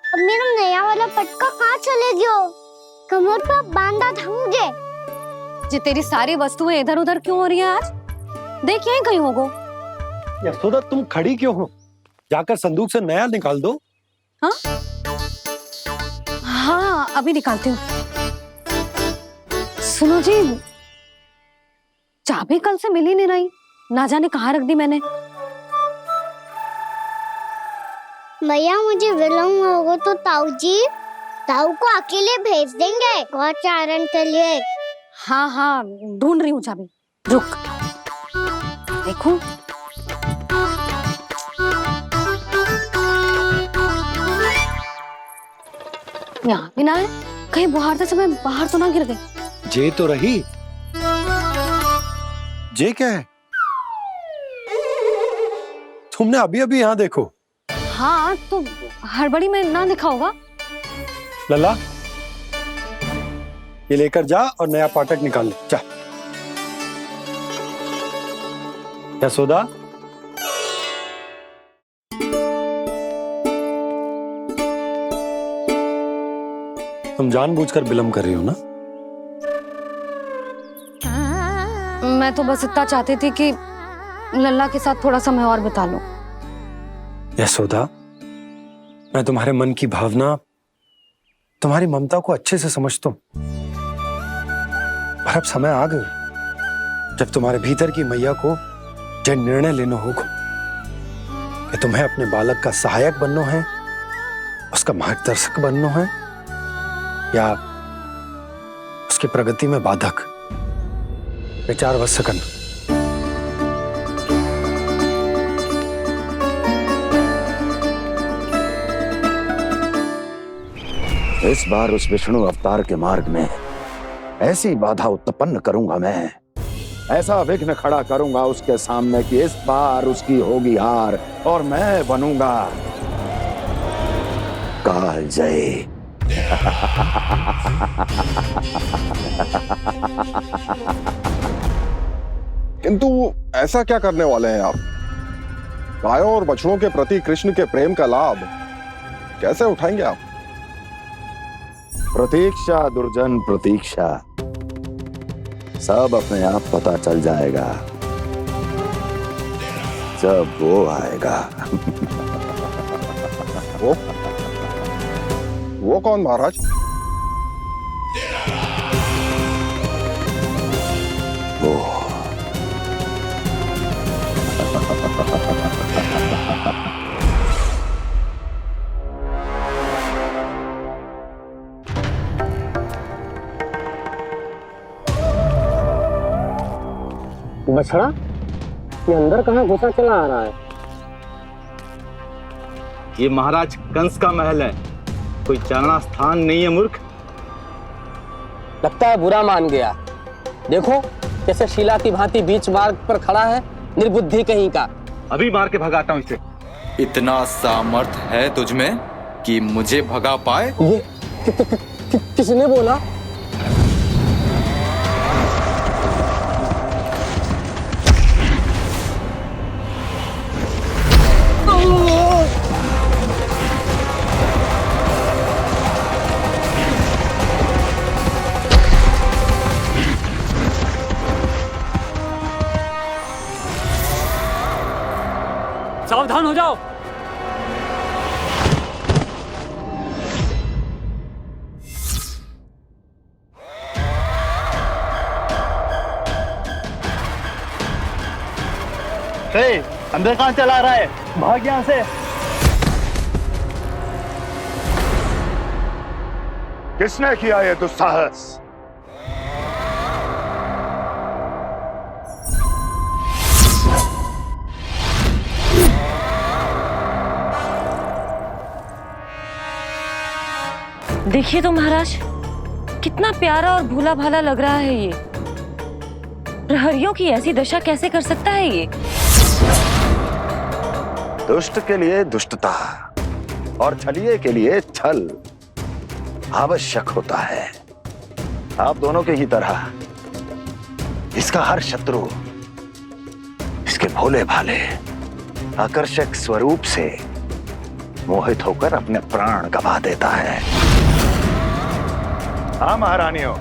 अब मेरा नया वाला पटका कहाँ चले गयो? कमर पर बांधा था मुझे। ये तेरी सारी वस्तुएं इधर उधर क्यों हो रही हैं आज? देख यहीं कहीं होगो। यशोदा तुम खड़ी क्यों हो? जाकर संदूक से नया निकाल दो। हाँ हाँ अभी निकालती हूँ। सुनो जी, चाबी कल से मिल ही नहीं रही, ना जाने कहाँ रख दी मैंने। मैया मुझे विलम्ब होगा तो ताऊ को अकेले भेज देंगे गौचारण के लिए। हाँ हाँ ढूंढ रही हूँ चाबी, रुक। देखो यहाँ भी ना है, कहीं बुहारते समय बाहर तो ना गिर गई। जे तो रही। जे क्या है? तुमने अभी अभी यहाँ देखो। हाँ तो हड़बड़ी में ना दिखा होगा। लल्ला ये लेकर जा और नया पाठक निकाल ले जा। यशोदा तुम जानबूझकर विलंब कर रही हो ना? मैं तो बस इतना चाहती थी कि लल्ला के साथ थोड़ा समय और बिता लूं। यशोदा मैं तुम्हारे मन की भावना, तुम्हारी ममता को अच्छे से समझता हूं, पर अब समय आ गया जब तुम्हारे भीतर की मैया को जो निर्णय लेना होगा कि तुम्हें अपने बालक का सहायक बनना है, उसका मार्गदर्शक बनना है, या उसकी प्रगति में बाधक। विचार अवश्य करना। इस बार उस विष्णु अवतार के मार्ग में ऐसी बाधा उत्पन्न करूंगा, मैं ऐसा विघ्न खड़ा करूंगा उसके सामने कि इस बार उसकी होगी हार और मैं बनूंगा कालजयी। किंतु ऐसा क्या करने वाले हैं आप? गायों और बछड़ों के प्रति कृष्ण के प्रेम का लाभ कैसे उठाएंगे आप? प्रतीक्षा दुर्जन प्रतीक्षा, सब अपने आप पता चल जाएगा जब वो आएगा। वो कौन महाराज? वो बछड़ा ये अंदर कहाँ घुसा चला आ रहा है? ये महाराज कंस का महल है, कोई जाना स्थान नहीं है मूर्ख। लगता है बुरा मान गया। देखो जैसे शिला की भांति बीच मार्ग पर खड़ा है, निर्बुद्धि कहीं का। अभी मार के भगाता हूँ इसे। इतना सामर्थ है तुझमें कि मुझे भगा पाए? ये किसने बोला? सावधान हो जाओ। अंदर कहाँ चला रहा है? भाग यहाँ से। किसने किया ये दुस्साहस? देखिए तो महाराज, कितना प्यारा और भोला भाला लग रहा है ये। प्रहरियों की ऐसी दशा कैसे कर सकता है ये? दुष्ट के लिए दुष्टता और छलिए के लिए छल आवश्यक होता है। आप दोनों के ही तरह इसका हर शत्रु इसके भोले भाले आकर्षक स्वरूप से मोहित होकर अपने प्राण गंवा देता है। हाँ महारानियों,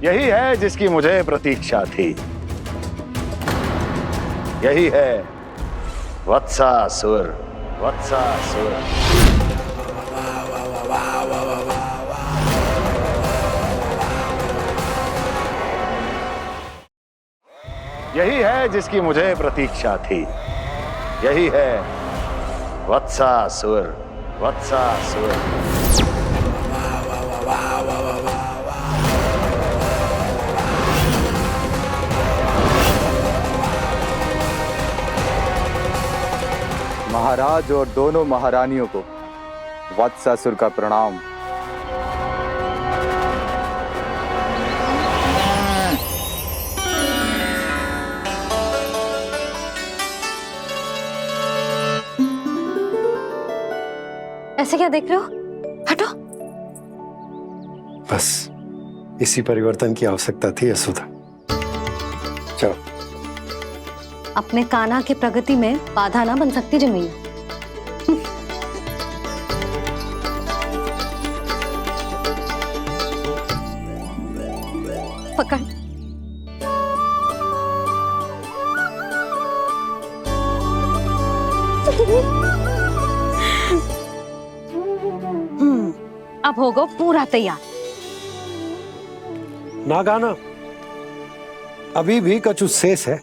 यही है जिसकी मुझे प्रतीक्षा थी। यही है वत्सासुर। वत्सासुर यही है जिसकी मुझे प्रतीक्षा थी। यही है वत्सासुर। वत्सासुर महाराज और दोनों महारानियों को वत्सासुर का प्रणाम। ऐसे क्या देख रहे हो? हटो। बस इसी परिवर्तन की आवश्यकता थी यशोदा। चलो। अपने कान्हा की प्रगति में बाधा ना बन सकती जमीन। पकड़। अब होगा पूरा तैयार। ना गाना, अभी भी कछु शेष है।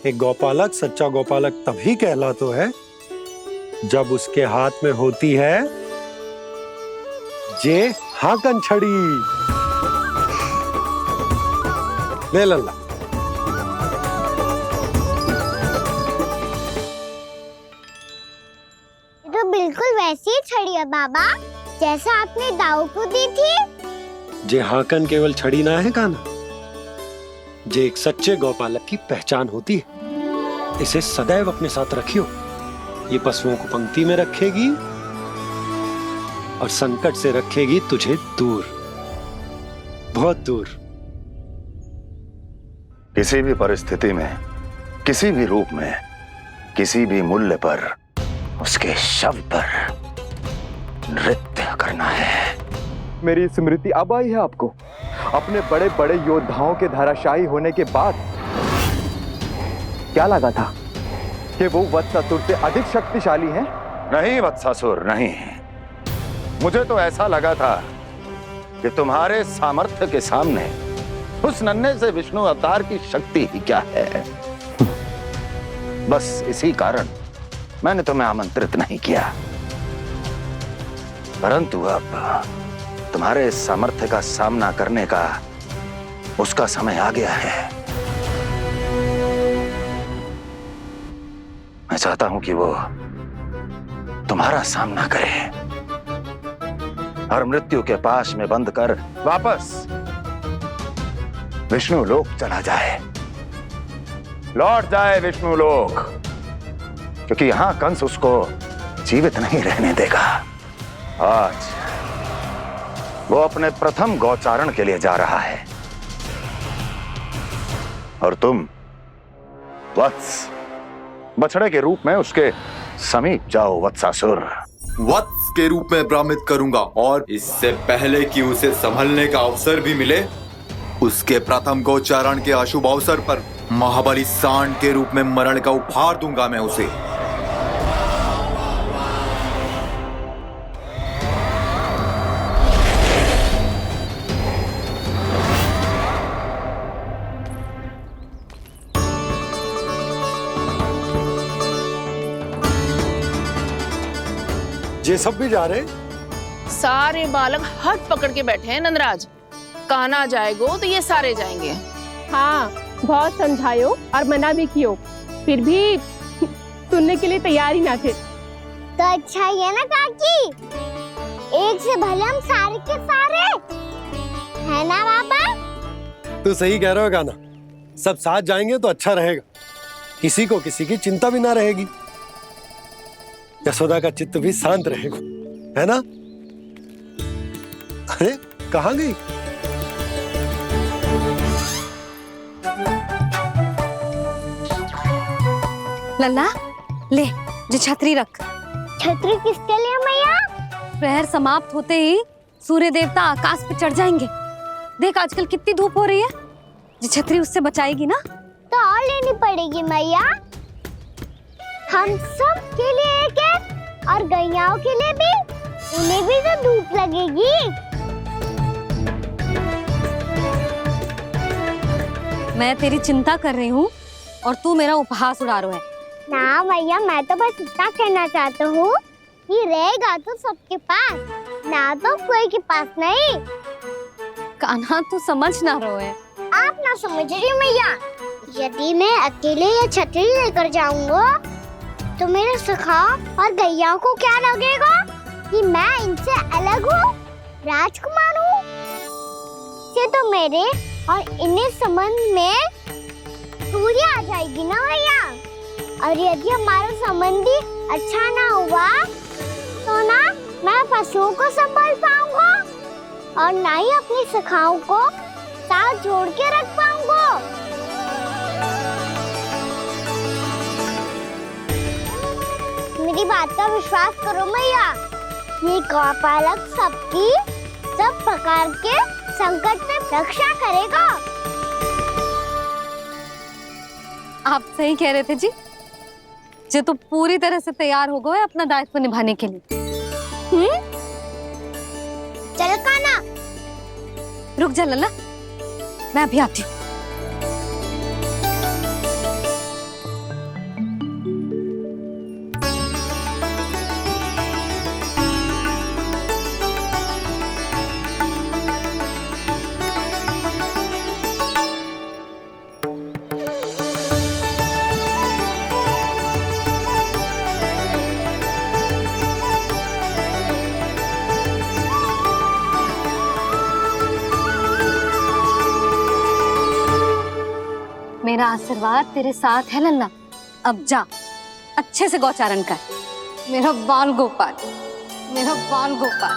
एक गौपालक सच्चा गौपालक तभी कहलाता है जब उसके हाथ में होती है जे हाकन छड़ी। ले लल्ला। तो बिल्कुल वैसी ही छड़ी है बाबा, जैसा आपने दाऊ को दी थी। जे हाकन केवल छड़ी ना है कान्हा, जे एक सच्चे गौपालक की पहचान होती है। इसे सदैव अपने साथ रखियो। ये पशुओं को पंक्ति में रखेगी और संकट से रखेगी तुझे दूर, बहुत दूर। किसी भी परिस्थिति में, किसी भी रूप में, किसी भी मूल्य पर उसके शव पर नृत्य करना है। मेरी स्मृति अब आई है आपको? अपने बड़े बड़े योद्धाओं के धराशायी होने के बाद क्या लगा था कि वो वत्सासुर से अधिक शक्तिशाली हैं? नहीं वत्सासुर, नहीं। मुझे तो ऐसा लगा था कि तुम्हारे सामर्थ्य के सामने उस नन्हे से विष्णु अवतार की शक्ति ही क्या है। बस इसी कारण मैंने तुम्हें आमंत्रित नहीं किया। परंतु अब तुम्हारे इस सामर्थ्य का सामना करने का उसका समय आ गया है। मैं चाहता हूं कि वो तुम्हारा सामना करे और मृत्यु के पाश में बंद कर वापस विष्णु लोक चला जाए, लौट जाए विष्णु लोक, क्योंकि यहां कंस उसको जीवित नहीं रहने देगा। आज वो अपने प्रथम गौचारण के लिए जा रहा है और तुम वत्स, बछड़े के रूप में उसके समीप जाओ वत्सासुर। वत्स के रूप में भ्रमित करूंगा, और इससे पहले कि उसे संभलने का अवसर भी मिले, उसके प्रथम गोचारण के अशुभ अवसर पर महाबली सांड के रूप में मरण का उपहार दूंगा मैं उसे। ये सब भी जा रहे? सारे बालक हाथ पकड़ के बैठे हैं नंदराज। कान्हा जाएगो तो ये सारे जाएंगे। हाँ, बहुत समझायो और मना भी कियो, फिर भी सुनने के लिए तैयार ही ना थे। तो अच्छा ही है ना काकी, एक से भले हम सारे के सारे, है ना बाबा? तू सही कह रहे हो गाना, सब साथ जाएंगे तो अच्छा रहेगा, किसी को किसी की चिंता भी ना रहेगी, यशोदा का चित्त भी शांत रहेगा, है ना? अरे कहाँ गई? लल्ला ले, जो छतरी रख। छतरी किसके लिए मैया? प्रहर समाप्त होते ही सूर्य देवता आकाश पे चढ़ जाएंगे। देख आजकल कितनी धूप हो रही है, जो छतरी उससे बचाएगी ना। तो और लेनी पड़ेगी मैया, हम सब के लिए एक एक, और गैयाओं के लिए भी, उन्हें भी तो धूप लगेगी। मैं तेरी चिंता कर रही हूँ और तू मेरा उपहास उड़ा रहा है। ना भैया, मैं तो बस इतना कहना चाहता हूँ कि रहेगा तो सबके पास, ना तो कोई के पास नहीं। कान्हा तू समझ ना रहो है। आप ना समझ रही मैया, यदि मैं अकेले ये छतरी लेकर जाऊंगा तो मेरे सखा और गैया को क्या लगेगा कि मैं इनसे अलग हूँ, राजकुमार हूँ। ये तो मेरे और इन्हें संबंध में दूरी आ जाएगी ना भैया। और यदि हमारा संबंध ही अच्छा ना हुआ तो ना मैं पशुओं को संभाल पाऊंगा और ना ही अपनी सखाओं को साथ जोड़ के रख पाऊंगा। मेरी बात का विश्वास करो मैया, ये गौपालक सबकी सब प्रकार के संकट से रक्षा करेगा। आप सही कह रहे थे जी, जो तो पूरी तरह से तैयार हो गए अपना दायित्व निभाने के लिए। चल कान्हा, रुक जा लल्ला, मैं अभी आती हूँ। मेरा आशीर्वाद तेरे साथ है लल्ला। अब जा, अच्छे से गौचारण कर। मेरा बाल गोपाल, मेरा बाल गोपाल।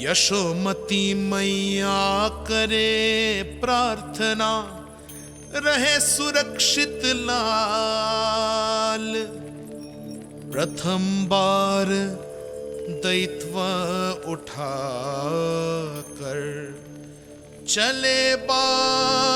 यशोमती मैया करे प्रार्थना, रहे सुरक्षित लाल। प्रथम बार दैत्व उठा कर चले बाल